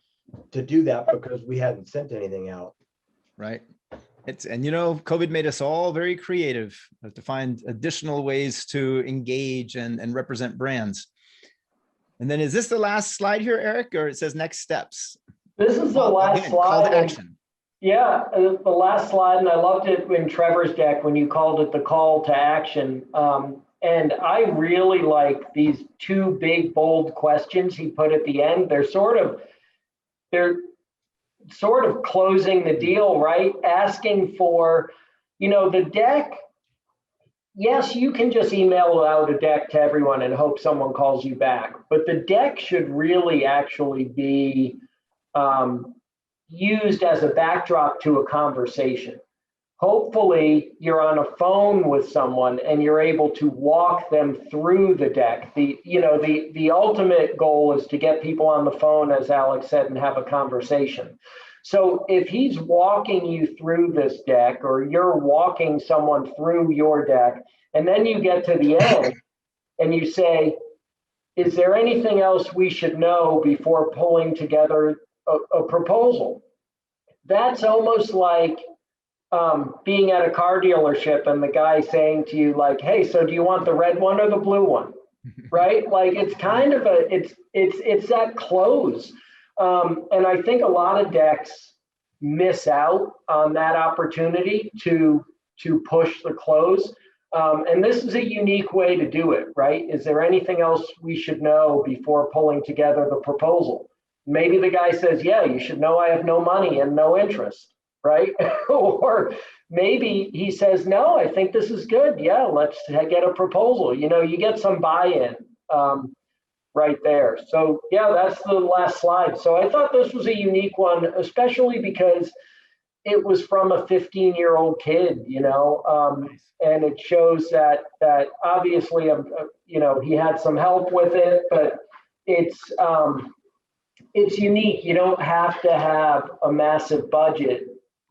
to do that because we hadn't sent anything out. Right. COVID made us all very creative to find additional ways to engage and represent brands. And then is this the last slide here, Eric, or it says next steps? This is the last slide. Call to action. Yeah, the last slide, and I loved it in Trevor's deck when you called it the call to action. And I really like these two big, bold questions he put at the end. They're sort of closing the deal, right? Asking for, the deck. Yes, you can just email out a deck to everyone and hope someone calls you back. But the deck should really actually be used as a backdrop to a conversation. Hopefully you're on a phone with someone and you're able to walk them through the deck. The ultimate goal is to get people on the phone, as Alex said, and have a conversation. So if he's walking you through this deck, or you're walking someone through your deck, and then you get to the end and you say, is there anything else we should know before pulling together a proposal? That's almost like being at a car dealership and the guy saying to you, like, hey, so do you want the red one or the blue one? Right? Like, it's kind of it's that close. And I think a lot of decks miss out on that opportunity to push the close. And this is a unique way to do it, right? Is there anything else we should know before pulling together the proposal? Maybe the guy says, yeah, you should know I have no money and no interest, right? Or maybe he says, no, I think this is good. Yeah, let's get a proposal. You get some buy-in right there. So yeah, that's the last slide. So I thought this was a unique one, especially because it was from a 15-year-old kid, and it shows that obviously, he had some help with it, but it's unique. You don't have to have a massive budget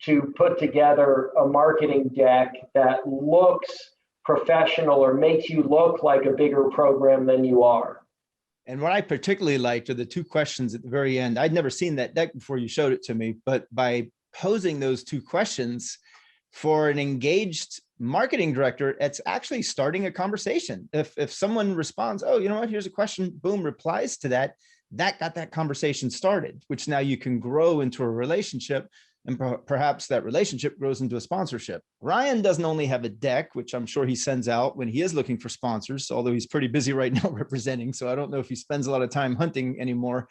to put together a marketing deck that looks professional or makes you look like a bigger program than you are. And what I particularly liked are the two questions at the very end. I'd never seen that deck before you showed it to me, but by posing those two questions for an engaged marketing director, it's actually starting a conversation. If someone responds, oh, you know what, here's a question, boom, replies to that got that conversation started, which now you can grow into a relationship, and perhaps that relationship grows into a sponsorship. Ryan doesn't only have a deck, which I'm sure he sends out when he is looking for sponsors, although he's pretty busy right now representing. So I don't know if he spends a lot of time hunting anymore,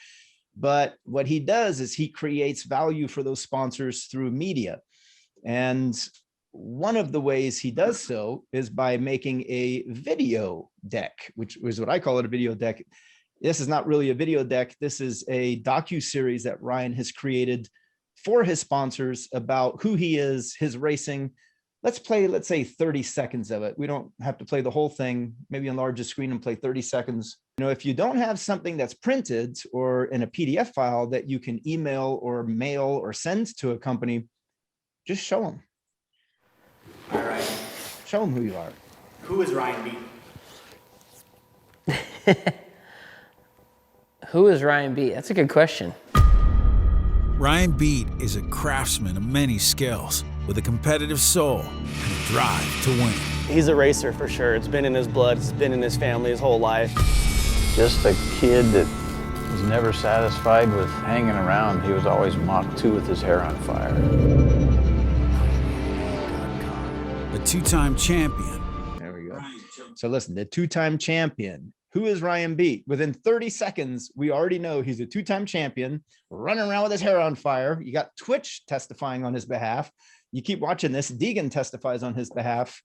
but what he does is he creates value for those sponsors through media. And one of the ways he does so is by making a video deck, which is what I call it, a video deck. This is not really a video deck. This is a docu-series that Ryan has created for his sponsors about who he is, his racing. Let's say 30 seconds of it. We don't have to play the whole thing. Maybe enlarge the screen and play 30 seconds. If you don't have something that's printed or in a PDF file that you can email or mail or send to a company, just show them. All right. Show them who you are. Who is Ryan B? Who is Ryan Beat? That's a good question. Ryan Beat is a craftsman of many skills with a competitive soul and a drive to win. He's a racer for sure. It's been in his blood. It's been in his family his whole life. Just a kid that was never satisfied with hanging around. He was always Mach 2 with his hair on fire. A two-time champion. There we go. So listen, the two-time champion. Who is Ryan Beat? Within 30 seconds, we already know he's a two-time champion, running around with his hair on fire. You got Twitch testifying on his behalf. You keep watching this, Deegan testifies on his behalf.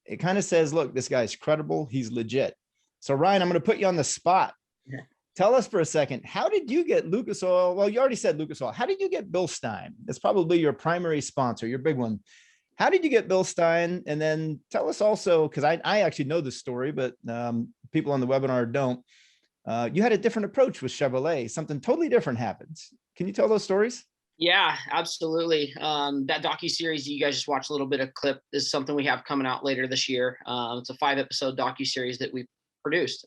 It kind of says, look, this guy's credible. He's legit. So Ryan, I'm going to put you on the spot. Yeah. Tell us for a second, how did you get Lucas Oil? Well, you already said Lucas Oil. How did you get Bill Stein? That's probably your primary sponsor, your big one. How did you get Bill Stein? And then tell us also, because I actually know this story, but people on the webinar don't. You had a different approach with Chevrolet. Something totally different happens. Can you tell those stories? Yeah, absolutely. That docuseries you guys just watched a little bit of clip is something we have coming out later this year. It's a 5-episode docuseries that we produced.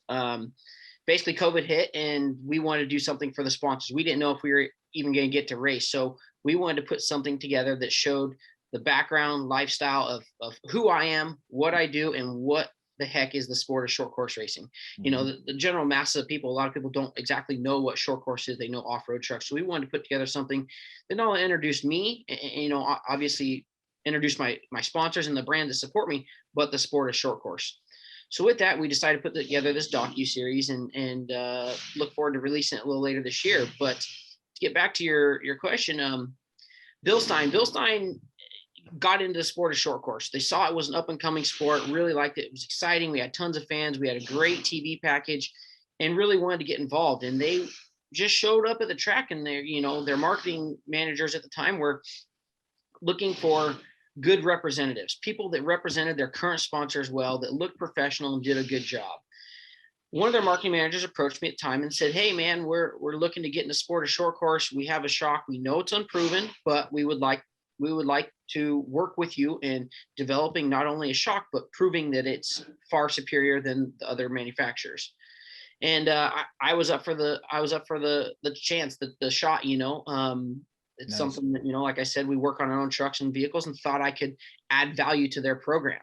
Basically, COVID hit and we wanted to do something for the sponsors. We didn't know if we were even going to get to race. So we wanted to put something together that showed the background lifestyle of who I am, what I do, and what the heck is the sport of short course racing. Mm-hmm. You know, the general mass of people, a lot of people don't exactly know what short course is. They know off-road trucks. So we wanted to put together something that not only introduced me, and, you know, obviously introduce my sponsors and the brand that support me, but the sport of short course. So with that, we decided to put together this docu-series and look forward to releasing it a little later this year. But to get back to your question, Bill Stein got into the sport of short course. They saw it was an up and coming sport, really liked it. It was exciting. We had tons of fans. We had a great TV package and really wanted to get involved. And they just showed up at the track, and their marketing managers at the time were looking for good representatives, people that represented their current sponsors well, that looked professional and did a good job. One of their marketing managers approached me at the time and said, "Hey man, we're looking to get in the sport of short course. We have a shock. We know it's unproven, but we would like to work with you in developing not only a shock, but proving that it's far superior than the other manufacturers." And I was up for the chance, the shot, it's nice. Something that, like I said, we work on our own trucks and vehicles, and thought I could add value to their program.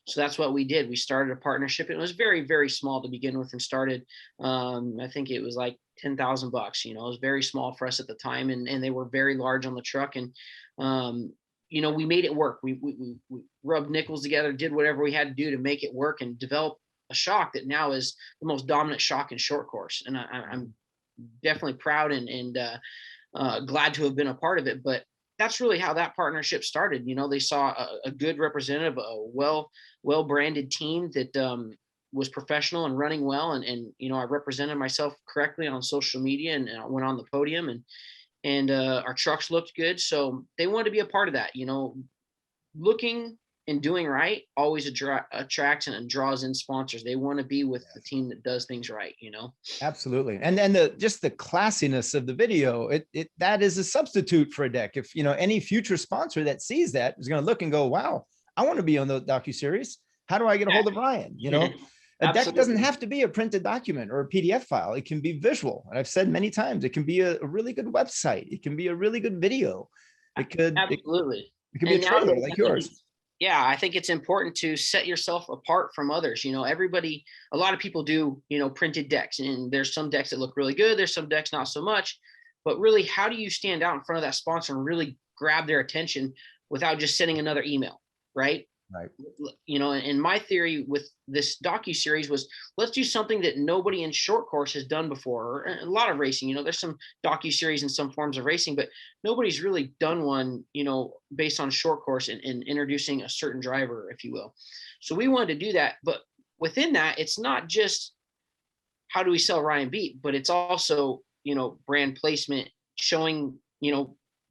So that's what we did. We started a partnership. It was very, very small to begin with, and started, I think it was like $10,000. It was very small for us at the time, and they were very large on the truck. And, we made it work. We rubbed nickels together, did whatever we had to do to make it work, and develop a shock that now is the most dominant shock in short course. And I'm definitely proud and glad to have been a part of it. But that's really how that partnership started. They saw a good representative, a well branded team that was professional and running well. And I represented myself correctly on social media, and I went on the podium, and our trucks looked good. So they wanted to be a part of that. Looking and doing right always attracts and draws in sponsors. They want to be with the team that does things right, Absolutely. And then just the classiness of the video, that is a substitute for a deck. If, any future sponsor that sees that is going to look and go, wow, I want to be on the docuseries. How do I get a hold of Ryan? A deck doesn't have to be a printed document or a PDF file. It can be visual. And I've said many times, it can be a really good website. It can be a really good video. It could absolutely. It could be a trailer like yours. Yeah, I think it's important to set yourself apart from others. A lot of people do, printed decks, and there's some decks that look really good. There's some decks not so much, but really, how do you stand out in front of that sponsor and really grab their attention without just sending another email, right? Right. And my theory with this docuseries was, let's do something that nobody in short course has done before. Or a lot of racing, there's some docuseries in some forms of racing, but nobody's really done one, based on short course and introducing a certain driver, if you will. So we wanted to do that. But within that, it's not just how do we sell Ryan Beat, but it's also, brand placement, showing,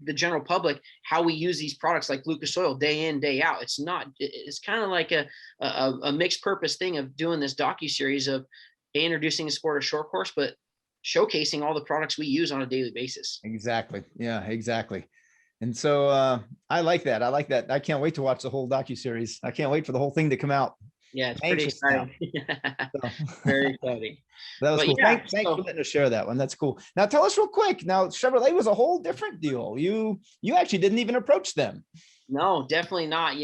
the general public how we use these products like Lucas Oil day in, day out. It's kind of like a mixed purpose thing of doing this docuseries of introducing the sport of short course, but showcasing all the products we use on a daily basis. Exactly. Yeah, exactly. And so I like that. I can't wait to watch the whole docuseries. I can't wait for the whole thing to come out. Yeah, it's pretty exciting. Very exciting. That was cool. Thanks for letting us share that one. That's cool. Now tell us real quick. Now Chevrolet was a whole different deal. You actually didn't even approach them. No, definitely not.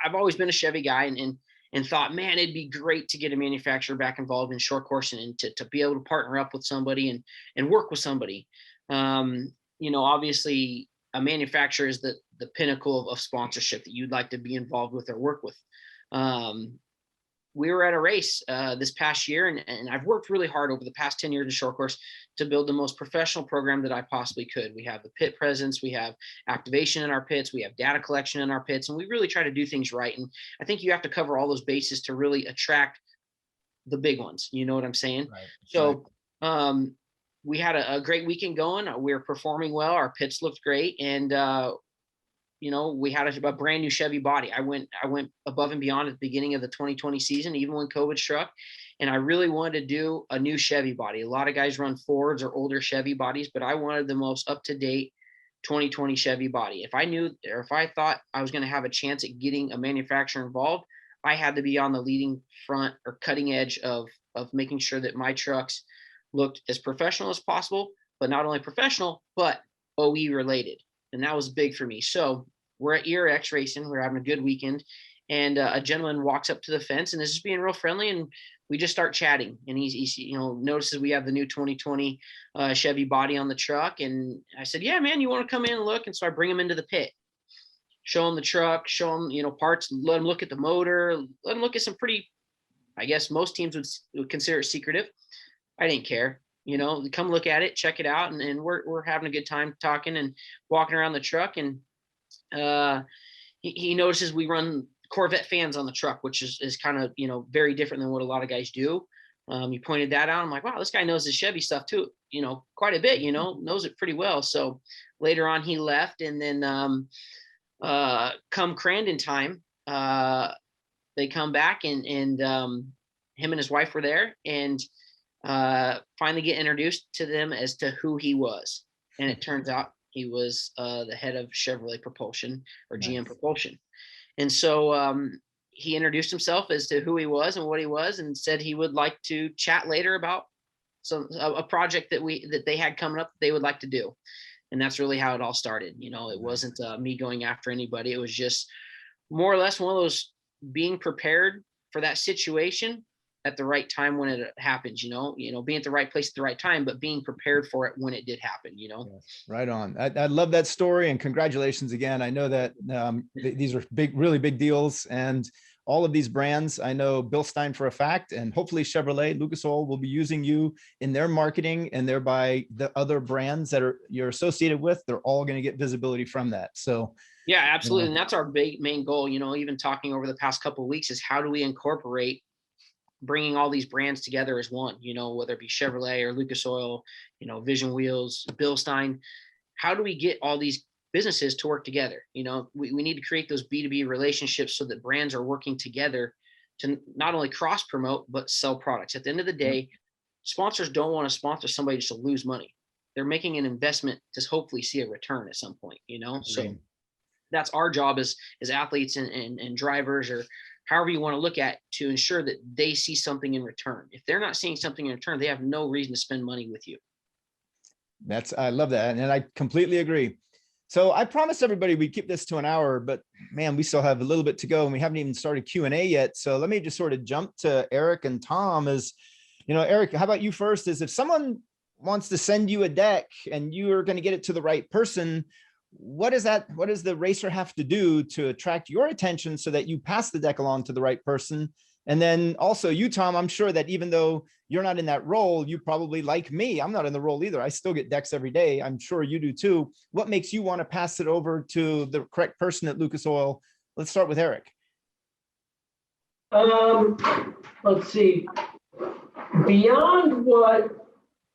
I've always been a Chevy guy, and and thought, man, it'd be great to get a manufacturer back involved in short course and to be able to partner up with somebody and work with somebody. Obviously a manufacturer is the pinnacle of sponsorship that you'd like to be involved with or work with. We were at a race this past year, and I've worked really hard over the past 10 years in short course to build the most professional program that I possibly could. We have the pit presence, we have activation in our pits, we have data collection in our pits, and we really try to do things right. And I think you have to cover all those bases to really attract the big ones. You know what I'm saying? Right. So we had a great weekend going. We were performing well. Our pits looked great. And we had a brand new Chevy body. I went above and beyond at the beginning of the 2020 season, even when COVID struck. And I really wanted to do a new Chevy body. A lot of guys run Fords or older Chevy bodies, but I wanted the most up-to-date 2020 Chevy body. If I knew, or if I thought I was going to have a chance at getting a manufacturer involved, I had to be on the leading front or cutting edge of making sure that my trucks looked as professional as possible, but not only professional, but OE related. And that was big for me. So we're at ERX racing. We're having a good weekend. And a gentleman walks up to the fence and is just being real friendly. And we just start chatting. And he's notices we have the new 2020 Chevy body on the truck. And I said, yeah, man, you want to come in and look? And so I bring him into the pit, show him the truck, show him, parts, let him look at the motor, let him look at some pretty, I guess most teams would consider it secretive. I didn't care. Come look at it, check it out. And we're having a good time talking and walking around the truck. And he notices we run Corvette fans on the truck, which is kind of, very different than what a lot of guys do. He pointed that out. I'm like, wow, this guy knows his Chevy stuff too, quite a bit, knows it pretty well. So later on he left, and then come Crandon time, they come back and him and his wife were there, and finally get introduced to them as to who he was. And it turns out he was the head of Chevrolet Propulsion or GM Propulsion. And so he introduced himself as to who he was and what he was, and said he would like to chat later about a project that they had coming up that they would like to do. And that's really how it all started. It wasn't me going after anybody. It was just more or less one of those being prepared for that situation at the right time when it happens, being at the right place at the right time, but being prepared for it when it did happen, Yes, right on. I love that story, and congratulations again. I know that these are really big deals, and all of these brands, I know Bill Stein for a fact, and hopefully Chevrolet, Lucas Oil will be using you in their marketing, and thereby the other brands that you're associated with, they're all going to get visibility from that. So yeah, absolutely. And that's our main goal, even talking over the past couple of weeks, is how do we incorporate bringing all these brands together as one, whether it be Chevrolet or Lucas Oil, Vision Wheels, Bill Stein. How do we get all these businesses to work together? We need to create those B2B relationships so that brands are working together to not only cross promote, but sell products. At the end of the day, sponsors don't want to sponsor somebody just to lose money. They're making an investment to hopefully see a return at some point, So that's our job as athletes and drivers, or however you want to look at, to ensure that they see something in return. If they're not seeing something in return, they have no reason to spend money with you. I love that. And I completely agree. So I promised everybody we'd keep this to an hour, but man, we still have a little bit to go, and we haven't even started Q&A yet. So let me just sort of jump to Eric and Tom. Eric, how about you first? Is if someone wants to send you a deck and you are going to get it to the right person, what does the racer have to do to attract your attention so that you pass the deck along to the right person? And then also you, Tom, I'm sure that even though you're not in that role, you probably, like me, I'm not in the role either. I still get decks every day. I'm sure you do too. What makes you want to pass it over to the correct person at Lucas Oil? Let's start with Eric. Let's see. Beyond what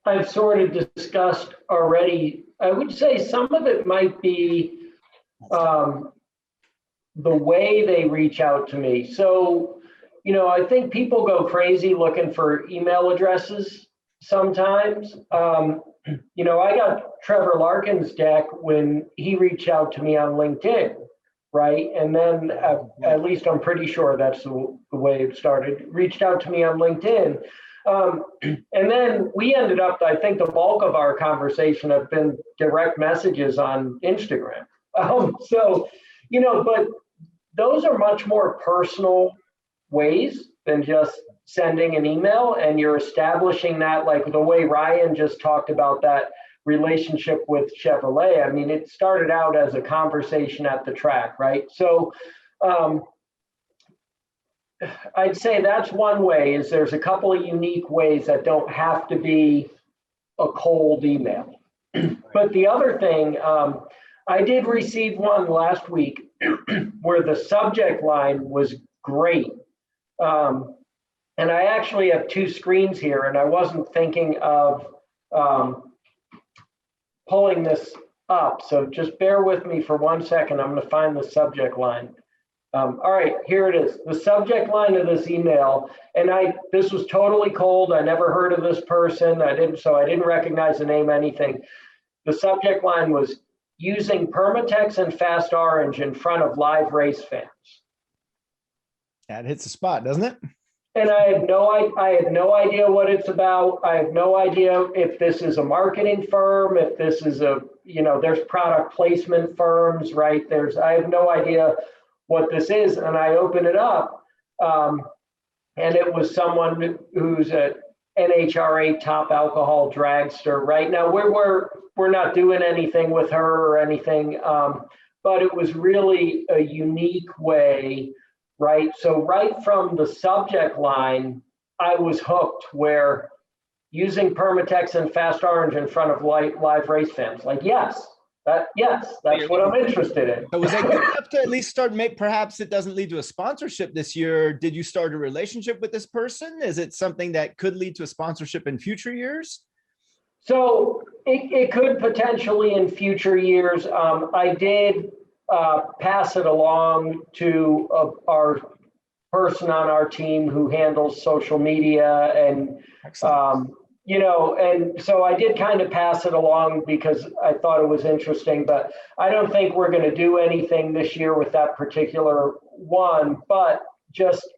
I've sort of discussed already, I would say some of it might be the way they reach out to me. So, I think people go crazy looking for email addresses sometimes. I got Trevor Larkin's deck when he reached out to me on LinkedIn, right? And then at least I'm pretty sure that's the way it started, reached out to me on LinkedIn. And then we ended up, I think the bulk of our conversation have been direct messages on Instagram. But those are much more personal ways than just sending an email, and you're establishing that, like the way Ryan just talked about that relationship with Chevrolet. I mean, it started out as a conversation at the track, right? So I'd say that's one way. Is there's a couple of unique ways that don't have to be a cold email. But the other thing, I did receive one last week where the subject line was great. And I actually have two screens here, and I wasn't thinking of pulling this up. So just bear with me for 1 second. I'm going to find the subject line. All right, here it is. The subject line of this email, and this was totally cold. I never heard of this person. I didn't recognize the name, anything. The subject line was using Permatex and Fast Orange in front of live race fans. That hits the spot, doesn't it? And I had no idea what it's about. I have no idea if this is a marketing firm, if this is there's product placement firms, right? I have no idea what this is. And I open it up, and it was someone who's a NHRA top alcohol dragster. Right now, we're not doing anything with her or anything, but it was really a unique way. Right. So right from the subject line, I was hooked, where using Permatex and Fast Orange in front of live race fans. Like, yes, that's what I'm interested in. So was that good enough to at least start, perhaps it doesn't lead to a sponsorship this year? Did you start a relationship with this person? Is it something that could lead to a sponsorship in future years? So it could potentially in future years. I did pass it along to our person on our team who handles social media, and and so I did kind of pass it along because I thought it was interesting, but I don't think we're going to do anything this year with that particular one. But just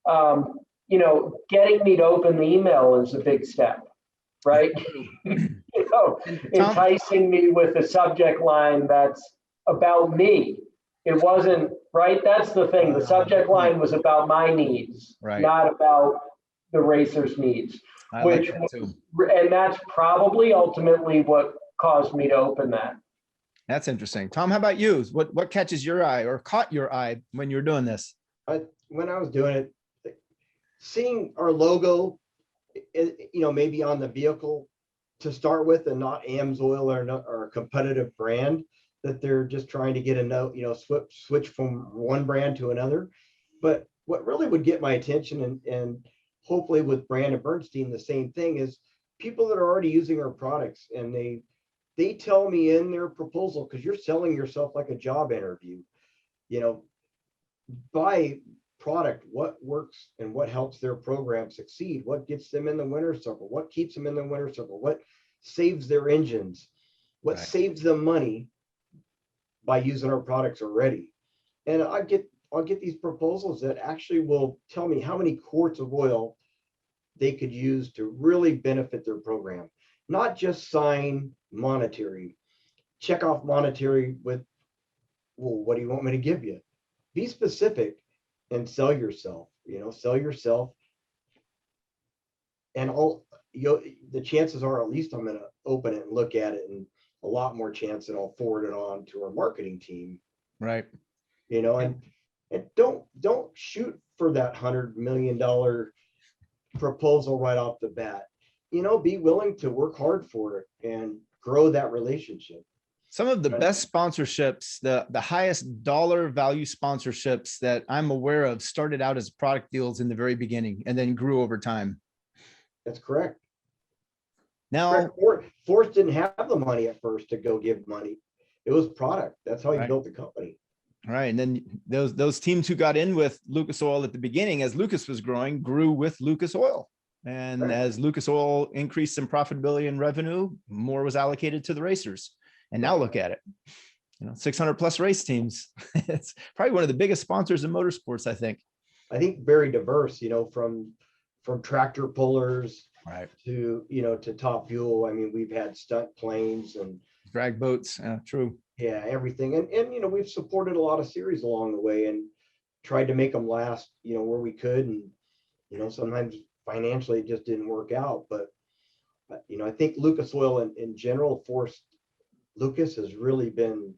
getting me to open the email is a big step, right? Enticing me with a subject line that's about me. It wasn't, right? That's the thing. The subject line was about my needs, not about the racer's needs. And that's probably ultimately what caused me to open that. That's interesting. Tom, how about you? What catches your eye or caught your eye when you were doing this? When I was doing it, seeing our logo, maybe on the vehicle to start with, and not AMSOIL or a competitive brand, that they're just trying to get a note, switch from one brand to another. But what really would get my attention, and hopefully with Brandon Bernstein, the same thing, is people that are already using our products, and they tell me in their proposal, because you're selling yourself like a job interview, by product, what works and what helps their program succeed, what gets them in the winner's circle, what keeps them in the winner's circle, what saves their engines, what saves them money by using our products already. And I'll get these proposals that actually will tell me how many quarts of oil they could use to really benefit their program. Not just sign monetary, check off monetary with, well, what do you want me to give you? Be specific and sell yourself, and the chances are, at least I'm going to open it and look at it, and a lot more chance that I'll forward it on to our marketing team. Right. And don't shoot for that $100 million proposal right off the bat. Be willing to work hard for it and grow that relationship. Some of the best sponsorships, the highest dollar value sponsorships that I'm aware of, started out as product deals in the very beginning and then grew over time. That's correct. Now, Force didn't have the money at first to go give money. It was product. That's how you built the company. Right. And then those teams who got in with Lucas Oil at the beginning, as Lucas was growing, grew with Lucas Oil. And as Lucas Oil increased in profitability and revenue, more was allocated to the racers. And now look at it, 600 plus race teams. It's probably one of the biggest sponsors in motorsports, I think. I think very diverse, from tractor pullers to, to Top Fuel. I mean, we've had stunt planes and drag boats. True. Yeah, everything. And we've supported a lot of series along the way. And tried to make them last, where we could. And, sometimes financially it just didn't work out. But, I think Lucas Oil in general, Lucas has really been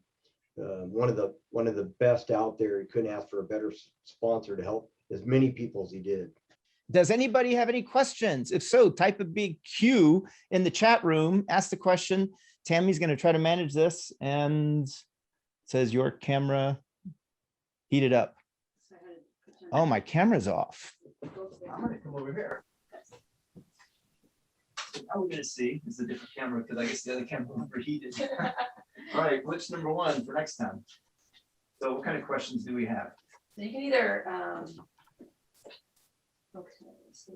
one of the best out there. He couldn't ask for a better sponsor to help as many people as he did. Does anybody have any questions? If so, type a big Q in the chat room, ask the question. Tammy's going to try to manage this, and it says your camera heated up. Oh, my camera's off. I'm going to come over here. Now we're going to see, it's a different camera because I guess the other camera overheated. All right, which number one for next time? So what kind of questions do we have? So you can either, so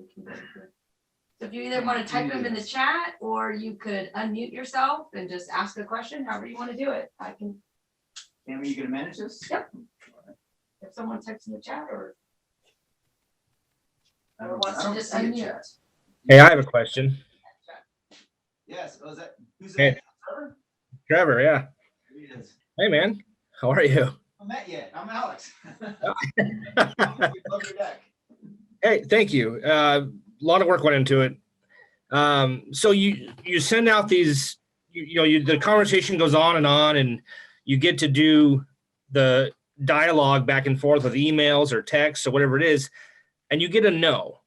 if you either want to type them in the chat, or you could unmute yourself and just ask a question, however you want to do it. I can. Cam, are you going to manage this? Yep. If someone types in the chat or wants to just unmute. Hey, I have a question. Yes. Oh, is that who's Hey. that? Trevor? Trevor, yeah. He is. Hey, man. How are you? I'm Matt yet. I'm Alex. Love your deck. Hey, thank you. A lot of work went into it. So you send out these, the conversation goes on, and you get to do the dialogue back and forth with emails or texts or whatever it is, and you get a no.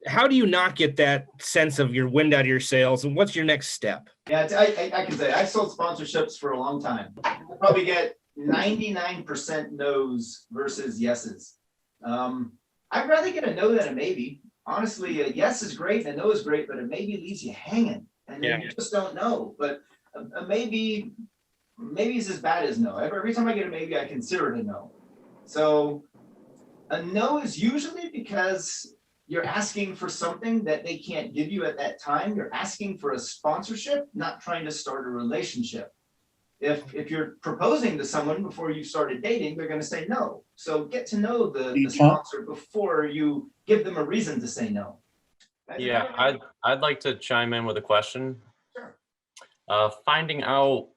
How do you not get that sense of your wind out of your sails, and what's your next step? Yeah, I can say I've sold sponsorships for a long time. I probably get 99% no's versus yeses. I'd rather get a no than a maybe. Honestly, a yes is great and a no is great, but a maybe leaves you hanging, and then you just don't know. But a maybe is as bad as no. Every time I get a maybe, I consider it a no. So a no is usually because you're asking for something that they can't give you at that time. You're asking for a sponsorship, not trying to start a relationship. If you're proposing to someone before you started dating, they're going to say no. So get to know the sponsor before you give them a reason to say no. Yeah, I'd like to chime in with a question. Sure. Finding out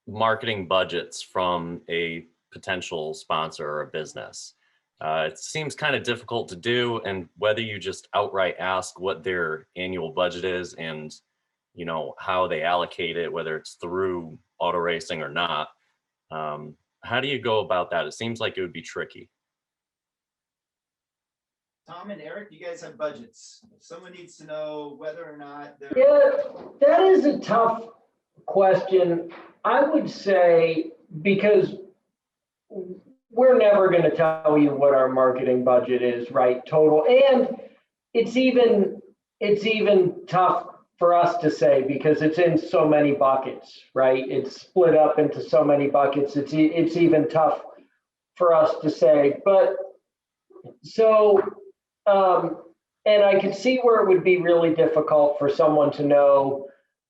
marketing budgets from a potential sponsor or a business. It seems kind of difficult to do, and whether you just outright ask what their annual budget is and how they allocate it, whether it's through auto racing or not. How do you go about that? It seems like it would be tricky. Tom and Eric, you guys have budgets. If someone needs to know whether or not they're... Yeah, that is a tough question. I would say, because we're never going to tell you what our marketing budget is, right? Total. And it's even tough for us to say because it's in so many buckets, right? It's split up into so many buckets. It's even tough for us to say. But so, and I can see where it would be really difficult for someone to know,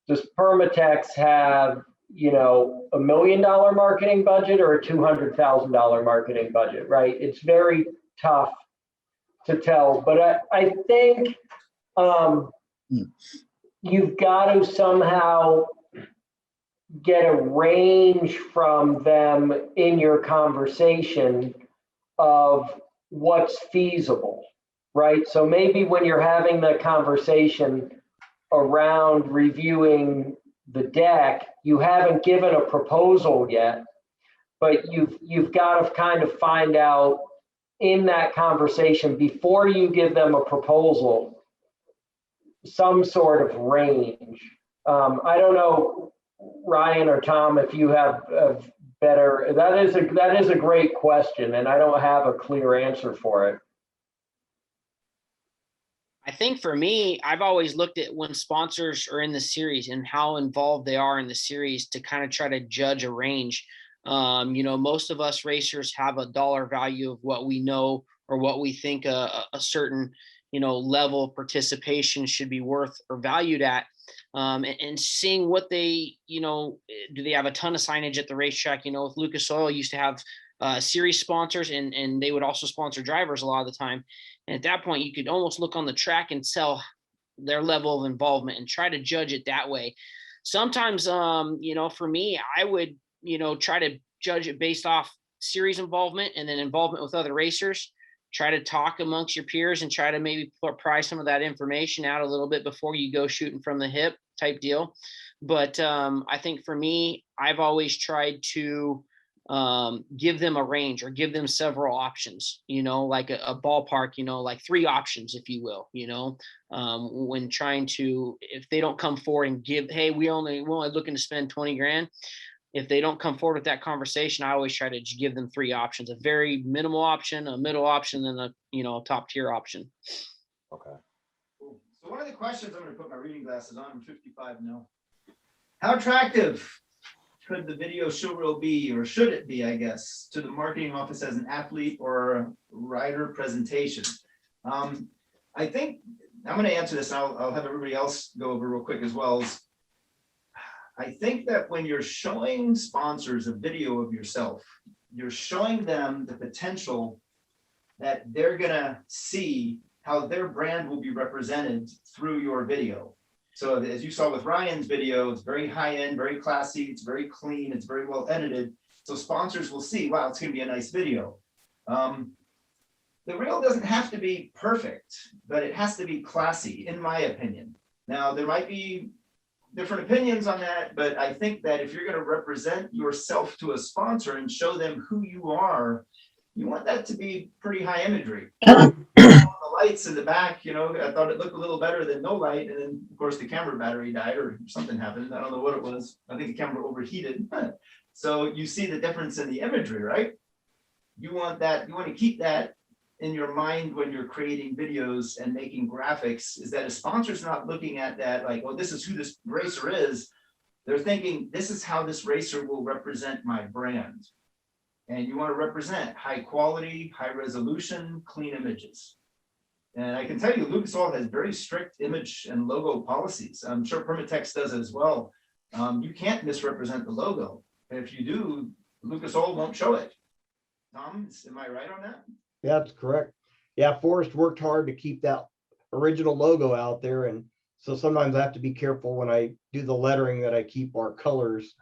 does Permatex have, $1 million marketing budget or a $200,000 marketing budget, right? It's very tough to tell, but I think you've got to somehow get a range from them in your conversation of what's feasible, right? So maybe when you're having the conversation around reviewing the deck, you haven't given a proposal yet, but you've got to kind of find out in that conversation before you give them a proposal some sort of range. I don't know, Ryan or Tom, if you have better. That is a great question, and I don't have a clear answer for it. I think for me, I've always looked at when sponsors are in the series and how involved they are in the series to kind of try to judge a range. Most of us racers have a dollar value of what we know or what we think a certain, level of participation should be worth or valued at. And seeing what they, do they have a ton of signage at the racetrack? With Lucas Oil used to have series sponsors and they would also sponsor drivers a lot of the time. And at that point, you could almost look on the track and tell their level of involvement and try to judge it that way. Sometimes, for me, I would, try to judge it based off series involvement and then involvement with other racers. Try to talk amongst your peers and try to maybe pry some of that information out a little bit before you go shooting from the hip type deal. But I think for me, I've always tried to give them a range or give them several options, like a ballpark, like 3 options, if you will, when trying to, if they don't come forward and give, hey, we're only looking to spend 20 grand. If they don't come forward with that conversation, I always try to give them 3 options: a very minimal option, a middle option, and a top tier option. Okay. Cool. So one of the questions, I'm going to put my reading glasses on. I'm 55 now. How attractive could the video showreel be, or should it be, I guess, to the marketing office as an athlete or a rider presentation? I think I'm going to answer this, and I'll have everybody else go over real quick as well. I think that when you're showing sponsors a video of yourself, you're showing them the potential that they're going to see how their brand will be represented through your video. So as you saw with Ryan's video, it's very high end, very classy, it's very clean, it's very well edited. So sponsors will see, wow, it's going to be a nice video. The reel doesn't have to be perfect, but it has to be classy, in my opinion. Now, there might be different opinions on that, but I think that if you're going to represent yourself to a sponsor and show them who you are, you want that to be pretty high imagery. The lights in the back, I thought it looked a little better than no light, and then of course the camera battery died or something happened. I don't know what it was. I think the camera overheated. So you see the difference in the imagery, right? You want to keep that in your mind when you're creating videos and making graphics, is that a sponsor's not looking at that like, oh, this is who this racer is. They're thinking, this is how this racer will represent my brand. And you want to represent high quality, high resolution, clean images. And I can tell you, Lucas Oil has very strict image and logo policies. I'm sure Permatex does as well. You can't misrepresent the logo. And if you do, Lucas Oil won't show it. Tom, am I right on that? Yeah, that's correct. Yeah, Forrest worked hard to keep that original logo out there. And so sometimes I have to be careful when I do the lettering that I keep our colors.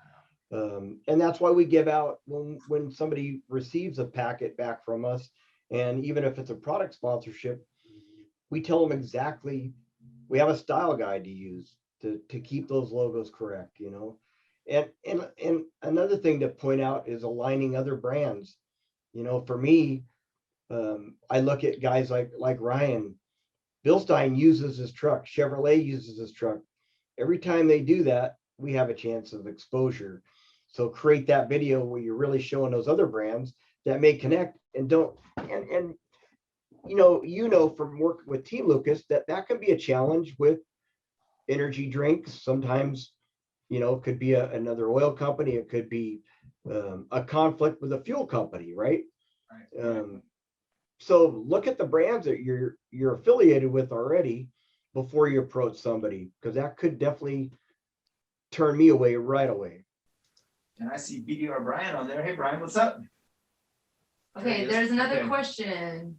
And that's why we give out when somebody receives a packet back from us. And even if it's a product sponsorship, we tell them exactly, we have a style guide to use to keep those logos correct, And another thing to point out is aligning other brands. For me, I look at guys like Ryan. Bilstein uses his truck. Chevrolet uses his truck. Every time they do that, we have a chance of exposure. So create that video where you're really showing those other brands that may connect and don't. And from working with Team Lucas that can be a challenge with energy drinks. Sometimes, it could be another oil company. It could be a conflict with a fuel company, right? So look at the brands that you're affiliated with already before you approach somebody, because that could definitely turn me away right away. And I see BDR Brian on there. Hey, Brian, what's up? Okay, there's another question.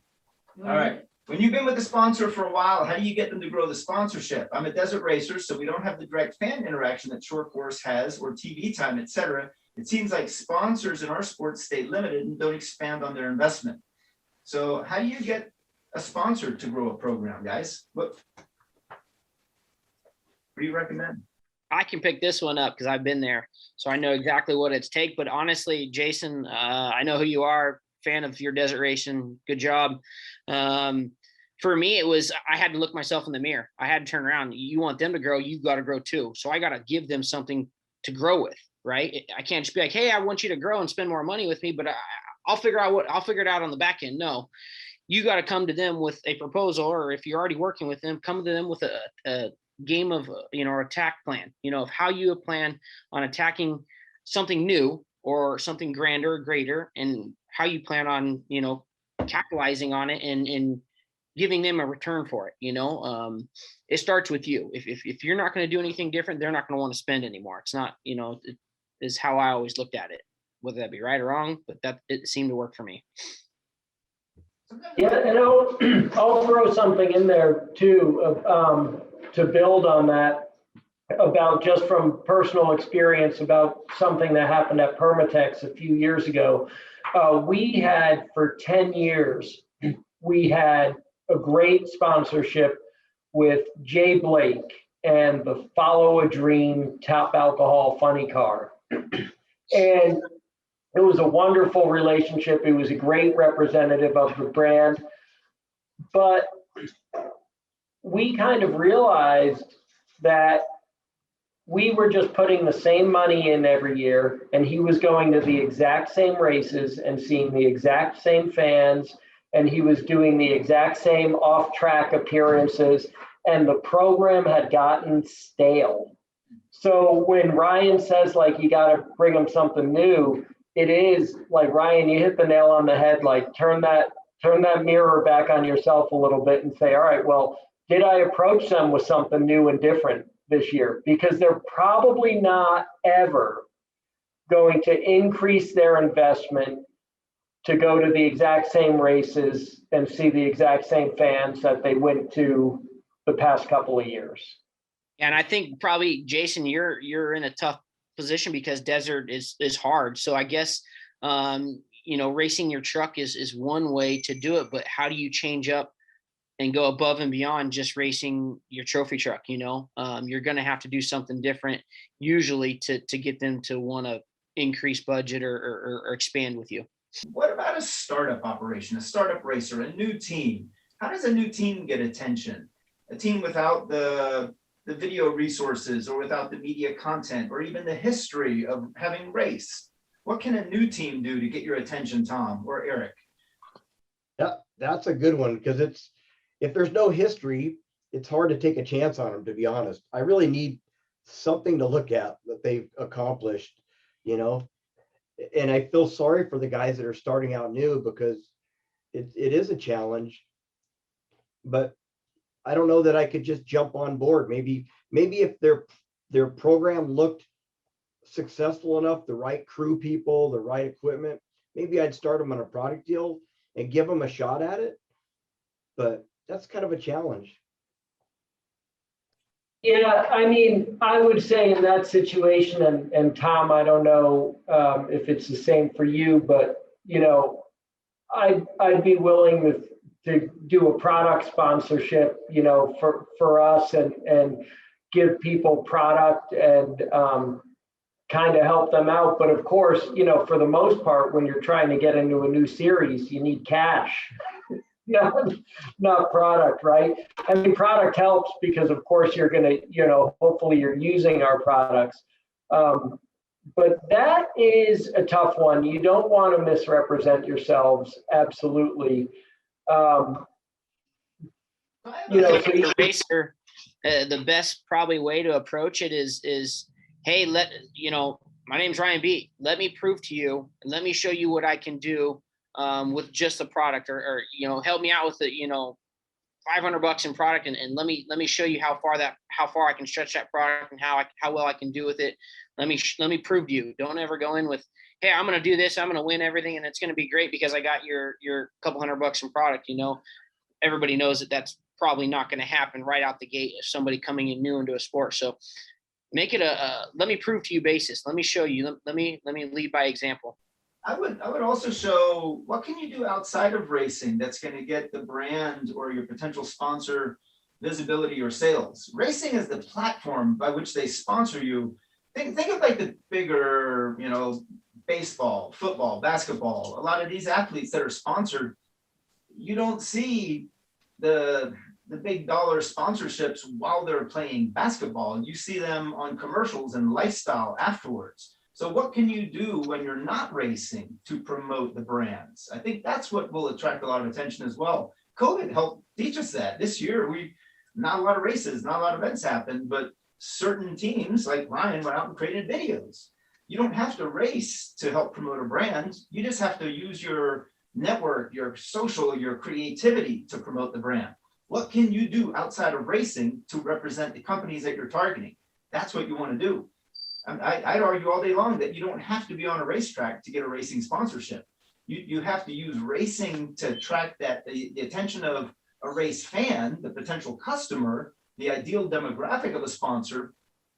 All right. When you've been with the sponsor for a while, how do you get them to grow the sponsorship? I'm a desert racer, so we don't have the direct fan interaction that short course has or TV time, etc. It seems like sponsors in our sport stay limited and don't expand on their investment. So how do you get a sponsor to grow a program, guys? What do you recommend? I can pick this one up because I've been there, so I know exactly what it's take. But honestly, Jason, I know who you are. Fan of your desert racing. Good job. For me, it was, I had to look myself in the mirror. I had to turn around. You want them to grow, you've got to grow too. So I got to give them something to grow with, right? I can't just be like, hey, I want you to grow and spend more money with me, but I'll figure it out on the back end. No, you got to come to them with a proposal, or if you're already working with them, come to them with a game of, or attack plan, of how you plan on attacking something new or something grander, greater, and how you plan on, capitalizing on it and giving them a return for it. It starts with you. If you're not going to do anything different, they're not going to want to spend anymore. It's not, it is how I always looked at it, whether that be right or wrong, but it seemed to work for me. Yeah, and I'll throw something in there too, to build on that. about, just from personal experience, about something that happened at Permatex a few years ago. We had, for 10 years, we had a great sponsorship with Jay Blake and the Follow a Dream Top Alcohol Funny Car. And it was a wonderful relationship. It was a great representative of the brand. But we kind of realized that we were just putting the same money in every year, and he was going to the exact same races and seeing the exact same fans, and he was doing the exact same off-track appearances, and the program had gotten stale. So when Ryan says, like, you got to bring him something new, it is like, Ryan, you hit the nail on the head. Like, turn that mirror back on yourself a little bit and say, all right, well, did I approach them with something new and different this year? Because they're probably not ever going to increase their investment to go to the exact same races and see the exact same fans that they went to the past couple of years. And I think probably, Jason, you're in a tough position because desert is hard. So I guess racing your truck is one way to do it, but how do you change up and go above and beyond just racing your trophy truck? You're going to have to do something different usually to get them to want to increase budget or expand with you. What about a startup operation, a startup racer, a new team? How does a new team get attention? A team without the video resources, or without the media content, or even the history of having raced. What can a new team do to get your attention, Tom or Eric? Yeah, that's a good one, because if there's no history, it's hard to take a chance on them, to be honest. I really need something to look at that they've accomplished, and I feel sorry for the guys that are starting out new, because it is a challenge, but I don't know that I could just jump on board. Maybe if their program looked successful enough, the right crew people, the right equipment, maybe I'd start them on a product deal and give them a shot at it. But that's kind of a challenge. Yeah, I mean, I would say in that situation, and Tom, I don't know if it's the same for you, but I'd be willing to do a product sponsorship, for us, and give people product and kind of help them out. But of course, for the most part, when you're trying to get into a new series, you need cash, not product, right? I mean, product helps because of course you're going to, hopefully you're using our products. But that is a tough one. You don't want to misrepresent yourselves. Absolutely. So the racer, the best probably way to approach it is, hey, my name's Ryan B. Let me prove to you, and let me show you what I can do with just a product, or help me out with the, $500 in product, and let me show you how far I can stretch that product and how well I can do with it. Let me prove to you. Don't ever go in with, hey, I'm going to do this, I'm going to win everything, and it's going to be great because I got your couple $100 in product. Everybody knows that that's probably not going to happen right out the gate if somebody coming in new into a sport. So make it a let me prove to you basis. Let me show you. Let me lead by example. I would also show, what can you do outside of racing that's going to get the brand or your potential sponsor visibility or sales. Racing is the platform by which they sponsor you. Think of like the bigger, baseball, football, basketball. A lot of these athletes that are sponsored, you don't see the big dollar sponsorships while they're playing basketball. You see them on commercials and lifestyle afterwards. So what can you do when you're not racing to promote the brands? I think that's what will attract a lot of attention as well. COVID helped teach us that. This year, not a lot of races, not a lot of events happened, but certain teams like Ryan went out and created videos. You don't have to race to help promote a brand. You just have to use your network, your social, your creativity to promote the brand. What can you do outside of racing to represent the companies that you're targeting? That's what you want to do. I'd argue all day long that you don't have to be on a racetrack to get a racing sponsorship. You have to use racing to attract the attention of a race fan, the potential customer, the ideal demographic of a sponsor,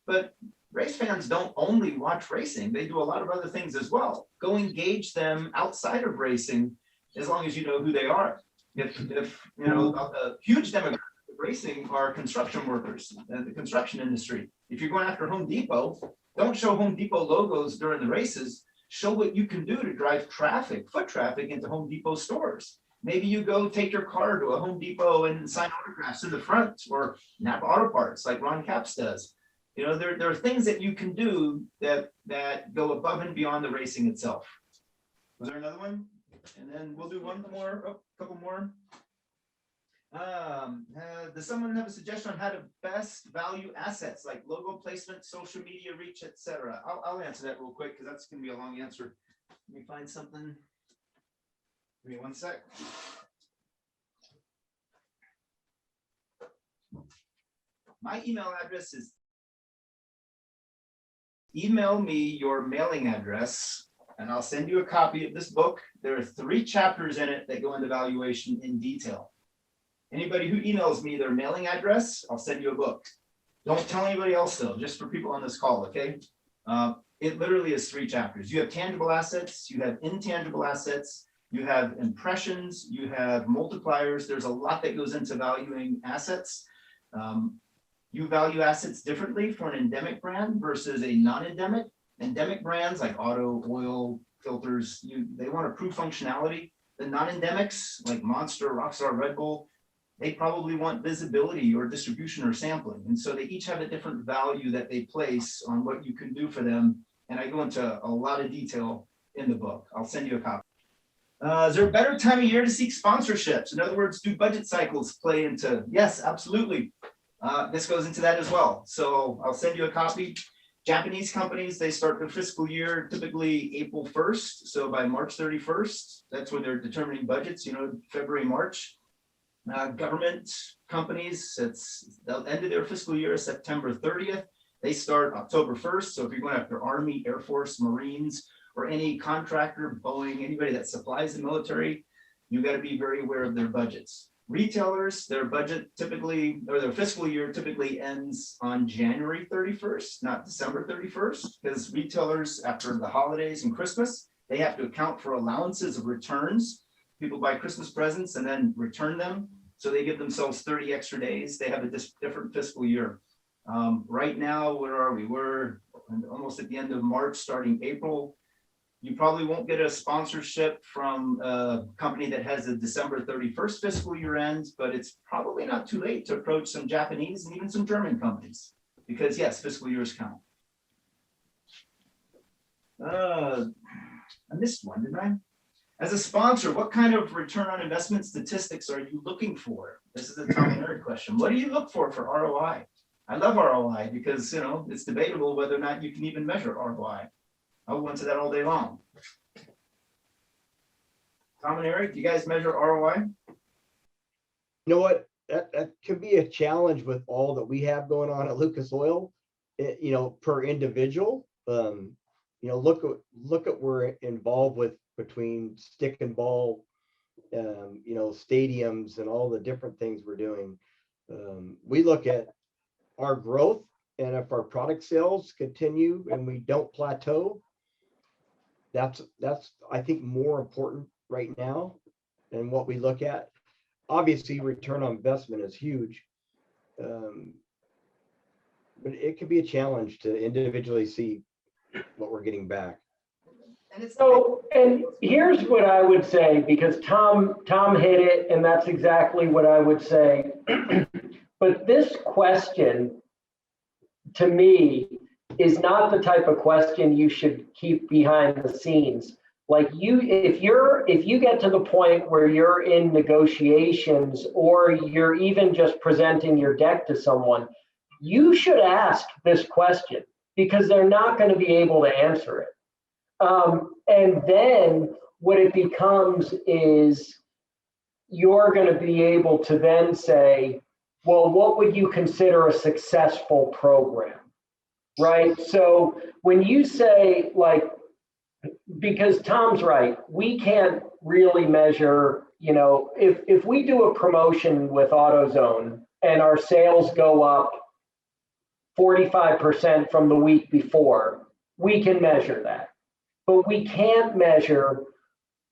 But race fans don't only watch racing. They do a lot of other things as well. Go engage them outside of racing, as long as you know who they are. If you know, a huge demographic of racing are construction workers and the construction industry. If you're going after Home Depot, don't show Home Depot logos during the races. Show what you can do to drive traffic, foot traffic into Home Depot stores. Maybe you go take your car to a Home Depot and sign autographs in the front, or Napa Auto Parts like Ron Capps does. You know, there are things that you can do that go above and beyond the racing itself. Was there another one? And then we'll do one more, a couple more. Does someone have a suggestion on how to best value assets like logo placement, social media reach, etc.? I'll answer that real quick because that's going to be a long answer. Let me find something. Give me one sec. My email address is, email me your mailing address and I'll send you a copy of this book. There are 3 chapters in it that go into valuation in detail. Anybody who emails me their mailing address, I'll send you a book. Don't tell anybody else though, just for people on this call, okay? It literally is 3 chapters. You have tangible assets, you have intangible assets, you have impressions, you have multipliers. There's a lot that goes into valuing assets. You value assets differently for an endemic brand versus a non-endemic. Endemic brands like auto, oil, filters, they want to prove functionality. The non-endemics like Monster, Rockstar, Red Bull, they probably want visibility or distribution or sampling. And so they each have a different value that they place on what you can do for them. And I go into a lot of detail in the book. I'll send you a copy. Is there a better time of year to seek sponsorships? In other words, do budget cycles play into? Yes, absolutely. This goes into that as well. So I'll send you a copy. Japanese companies, they start their fiscal year typically April 1st. So by March 31st, that's when they're determining budgets, you know, February, March. Government companies, it's the end of their fiscal year is September 30th. They start October 1st. So if you're going after Army, Air Force, Marines, or any contractor, Boeing, anybody that supplies the military, you got to be very aware of their budgets. Retailers, their budget typically, or their fiscal year typically ends on January 31st, not December 31st, because retailers, after the holidays and Christmas, they have to account for allowances of returns. People buy Christmas presents and then return them. So they give themselves 30 extra days. They have a different fiscal year. Right now, where are we? We're almost at the end of March, starting April. You probably won't get a sponsorship from a company that has a December 31st fiscal year end, but it's probably not too late to approach some Japanese and even some German companies, because yes, fiscal years count. I missed one, didn't I? As a sponsor, what kind of return on investment statistics are you looking for? This is a Tom and Eric question. What do you look for ROI? I love ROI because, you know, it's debatable whether or not you can even measure ROI. I'll go into that all day long. Tom and Eric, do you guys measure ROI? You know what? That could be a challenge with all that we have going on at Lucas Oil. You know, per individual. You know, look at we're involved with between stick and ball, you know, stadiums and all the different things we're doing. We look at our growth, and if our product sales continue and we don't plateau, that's I think more important right now than what we look at. Obviously, return on investment is huge, but it could be a challenge to individually see what we're getting back. So, and here's what I would say, because Tom hit it, and that's exactly what I would say. But this question, to me, is not the type of question you should keep behind the scenes. Like if you get to the point where you're in negotiations or you're even just presenting your deck to someone, you should ask this question, because they're not going to be able to answer it. And then what it becomes is you're going to be able to then say, well, what would you consider a successful program, right? So when you say, like, because Tom's right, we can't really measure, you know, if we do a promotion with AutoZone and our sales go up 45% from the week before. We can measure that, but we can't measure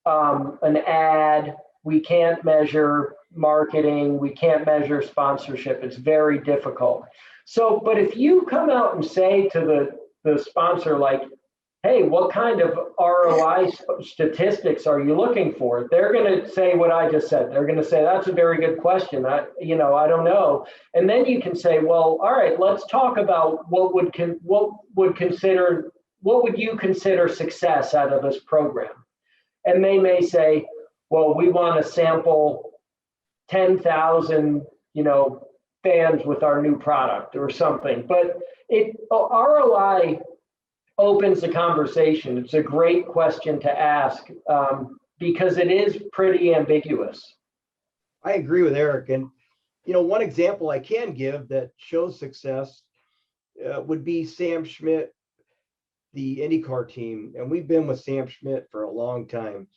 an ad. We can't measure marketing. We can't measure sponsorship. It's very difficult. So, but if you come out and say to the sponsor, like, hey, what kind of ROI statistics are you looking for? They're going to say what I just said. They're going to say, that's a very good question. I don't know. And then you can say, well, all right, let's talk about what would you consider success out of this program? And they may say, well, we want to sample 10,000, fans with our new product or something. But ROI opens the conversation. It's a great question to ask because it is pretty ambiguous. I agree with Eric. And, one example I can give that shows success would be Sam Schmidt, the IndyCar team. And we've been with Sam Schmidt for a long time.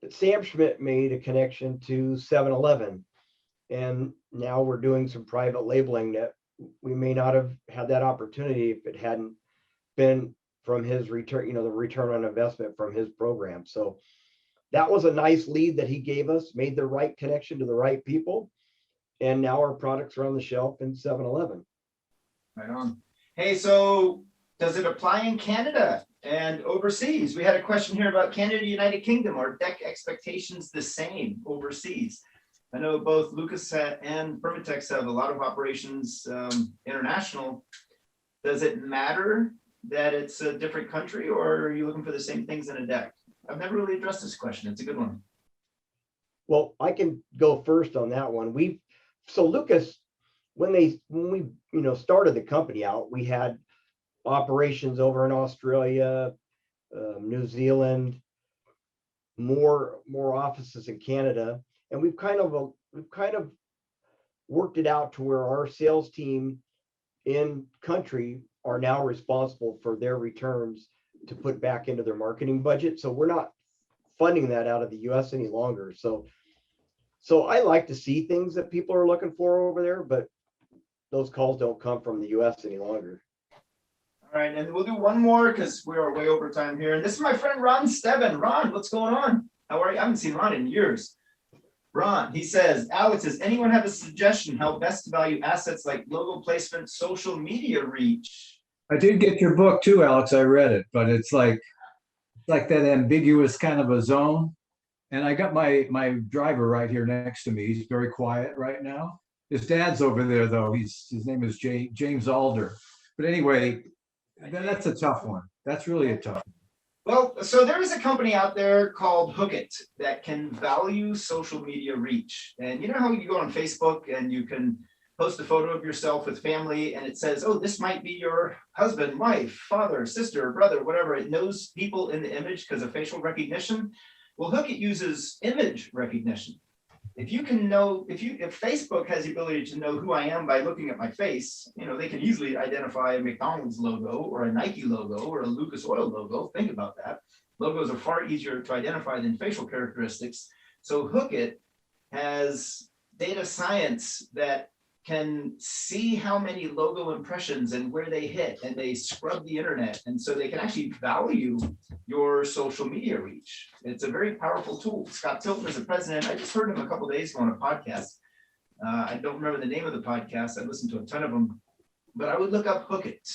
But Sam Schmidt made a connection to 7-Eleven. And now we're doing some private labeling that we may not have had that opportunity if it hadn't been from his return, the return on investment from his program. So that was a nice lead that he gave us, made the right connection to the right people. And now our products are on the shelf in 7-Eleven. Right on. Hey, so does it apply in Canada and overseas? We had a question here about Canada, United Kingdom. Are deck expectations the same overseas? I know both Lucas and Permatex have a lot of operations international. Does it matter that it's a different country, or are you looking for the same things in a deck? I've never really addressed this question. It's a good one. Well, I can go first on that one. So Lucas, when we started the company out, we had operations over in Australia, New Zealand, more offices in Canada, and we've kind of worked it out to where our sales team in country are now responsible for their returns to put back into their marketing budget. So we're not funding that out of the US any longer. So I like to see things that people are looking for over there, but those calls don't come from the US any longer. All right, and we'll do one more because we are way over time here. And this is my friend Ron Stebbin. Ron, what's going on? How are you? I haven't seen Ron in years. Ron, he says, Alex, does anyone have a suggestion how best to value assets like logo placement, social media reach? I did get your book too, Alex. I read it, but it's like that ambiguous kind of a zone. And I got my driver right here next to me. He's very quiet right now. His dad's over there though. His name is James Alder. But anyway, that's a tough one. That's really a tough one. Well, so there is a company out there called Hookit that can value social media reach. And you know how you go on Facebook and you can post a photo of yourself with family and it says, oh, this might be your husband, wife, father, sister, brother, whatever. It knows people in the image because of facial recognition. Well, Hookit uses image recognition. If you can know, if Facebook has the ability to know who I am by looking at my face, they can easily identify a McDonald's logo or a Nike logo or a Lucas Oil logo. Think about that. Logos are far easier to identify than facial characteristics. So Hookit has data science that can see how many logo impressions and where they hit, and they scrub the internet. And so they can actually value your social media reach. It's a very powerful tool. Scott Tilton is the president. I just heard him a couple of days ago on a podcast. I don't remember the name of the podcast. I listened to a ton of them, but I would look up Hookit.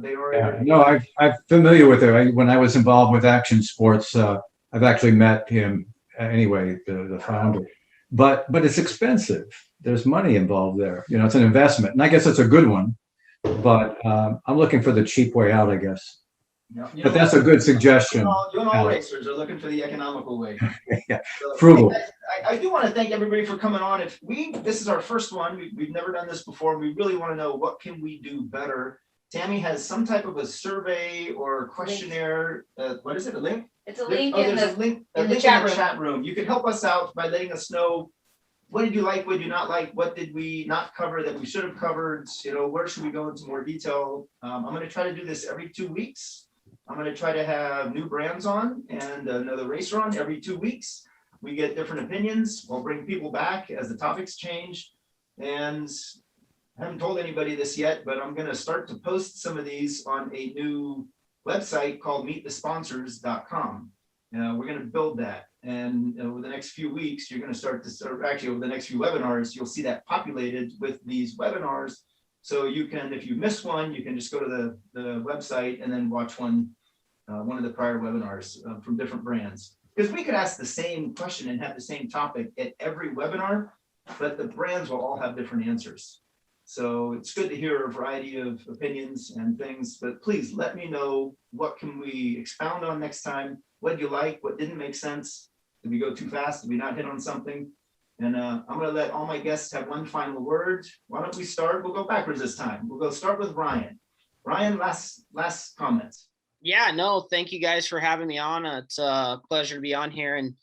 They are. Yeah, no, I'm familiar with it. When I was involved with action sports, I've actually met him anyway, the founder. But it's expensive. There's money involved there. It's an investment, and I guess it's a good one. But I'm looking for the cheap way out, I guess. But that's a good suggestion. All racers are looking for the economical way. Yeah, so, frugal. I do want to thank everybody for coming on. This is our first one. We've never done this before. We really want to know what can we do better. Tammy has some type of a survey or questionnaire. What is it? A link? It's a link in the chat room. You can help us out by letting us know what did you like, what did you not like, what did we not cover that we should have covered, where should we go into more detail. I'm going to try to do this every 2 weeks. I'm going to try to have new brands on and another racer on every 2 weeks. We get different opinions. We'll bring people back as the topics change and I haven't told anybody this yet, but I'm going to start to post some of these on a new website called meetthesponsors.com. We're going to build that. And over the next few weeks, you're going to actually over the next few webinars, you'll see that populated with these webinars. So you can, if you miss one, you can just go to the website and then watch one of the prior webinars from different brands. Because we could ask the same question and have the same topic at every webinar, but the brands will all have different answers. So it's good to hear a variety of opinions and things, but please let me know, what can we expound on next time? What do you like? What didn't make sense? Did we go too fast? Did we not hit on something? And I'm going to let all my guests have one final word. Why don't we start? We'll go backwards this time. We'll go start with Ryan. Ryan, last comments. Yeah, no, thank you guys for having me on. It's a pleasure to be on here. And,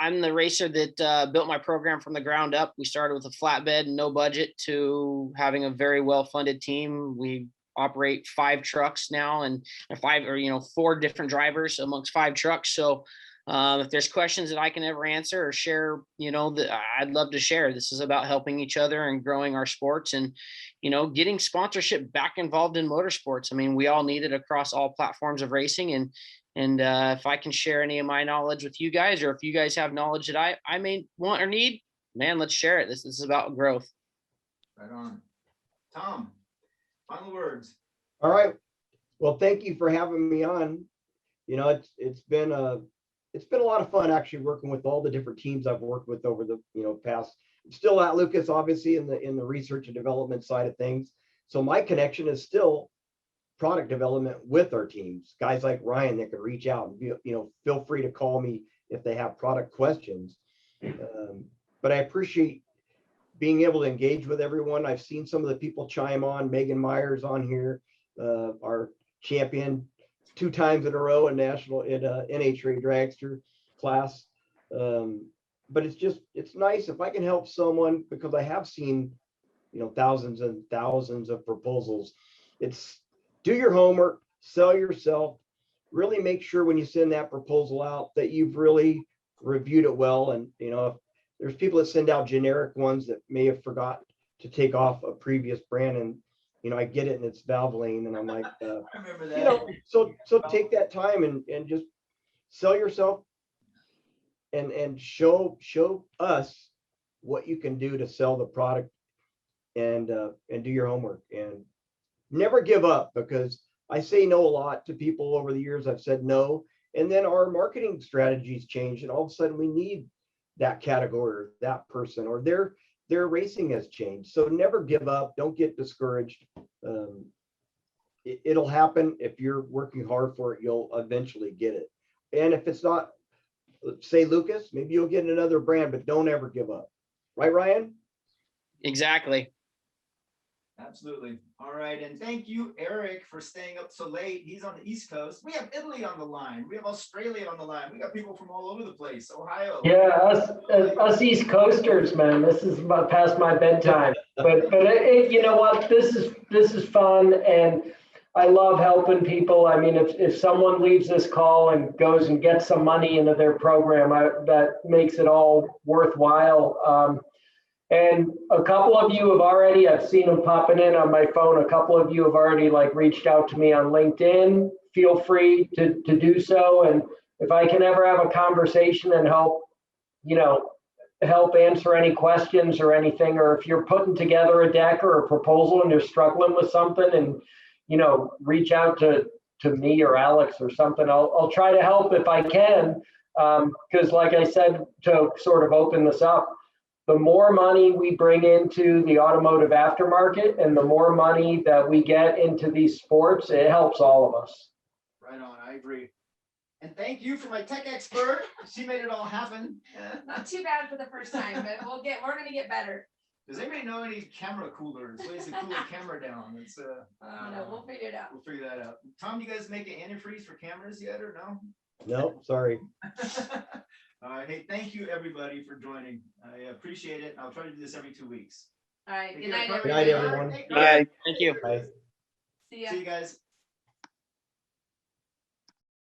I'm the racer that built my program from the ground up. We started with a flatbed and no budget to having a very well-funded team. We operate 5 trucks now and 4 different drivers amongst 5 trucks. So if there's questions that I can ever answer or share, that I'd love to share. This is about helping each other and growing our sports and, getting sponsorship back involved in motorsports. I mean, we all need it across all platforms of racing. And if I can share any of my knowledge with you guys, or if you guys have knowledge that I may want or need, man, let's share it. This is about growth. Right on. Tom, final words. All right. Well, thank you for having me on. It's been a lot of fun actually working with all the different teams I've worked with over the past. I'm still at Lucas, obviously, in the research and development side of things. So my connection is still product development with our teams. Guys like Ryan that can reach out and feel free to call me if they have product questions. But I appreciate being able to engage with everyone. I've seen some of the people chime on. Megan Myers on here, our champion 2 times in a row in NHRA dragster class. But it's nice if I can help someone, because I have seen, thousands and thousands of proposals. It's do your homework, sell yourself, really make sure when you send that proposal out that you've really reviewed it well. And, if there's people that send out generic ones that may have forgot to take off a previous brand, and I get it, and it's Valvoline, and I'm like, I remember that. So take that time and just sell yourself and show us what you can do to sell the product and do your homework and never give up, because I say no a lot to people over the years. I've said no, and then our marketing strategies change, and all of a sudden we need that category or that person, or their racing has changed. So never give up. Don't get discouraged. It'll happen. If you're working hard for it, you'll eventually get it. And if it's not, say Lucas, maybe you'll get another brand, but don't ever give up. Right, Ryan? Exactly. Absolutely. All right. And thank you, Eric, for staying up so late. He's on the East Coast. We have Italy on the line. We have Australia on the line. We got people from all over the place. Ohio. Yeah, us East Coasters, man. This is about past my bedtime. But you know what? This is fun, and I love helping people. I mean, if someone leaves this call and goes and gets some money into their program, that makes it all worthwhile. And a couple of you have already, I've seen them popping in on my phone. A couple of you have already reached out to me on LinkedIn. Feel free to do so. And if I can ever have a conversation and help answer any questions or anything, or if you're putting together a deck or a proposal and you're struggling with something, and, reach out to me or Alex or something, I'll try to help if I can. Because like I said, to sort of open this up, the more money we bring into the automotive aftermarket and the more money that we get into these sports, it helps all of us. Right on. I agree. And thank you for my tech expert. She made it all happen. Not too bad for the first time, but we're gonna get better. Does anybody know any camera coolers? Ways to cool the camera down? It's I don't know. We'll figure it out. We'll figure that out. Tom, you guys make an antifreeze for cameras yet, or no? No, sorry. Hey, thank you everybody for joining. I appreciate it. I'll try to do this every 2 weeks. All right. Take Good care. night, Good night, everyone. everyone. Bye. Thank you. Bye. See ya. See you guys.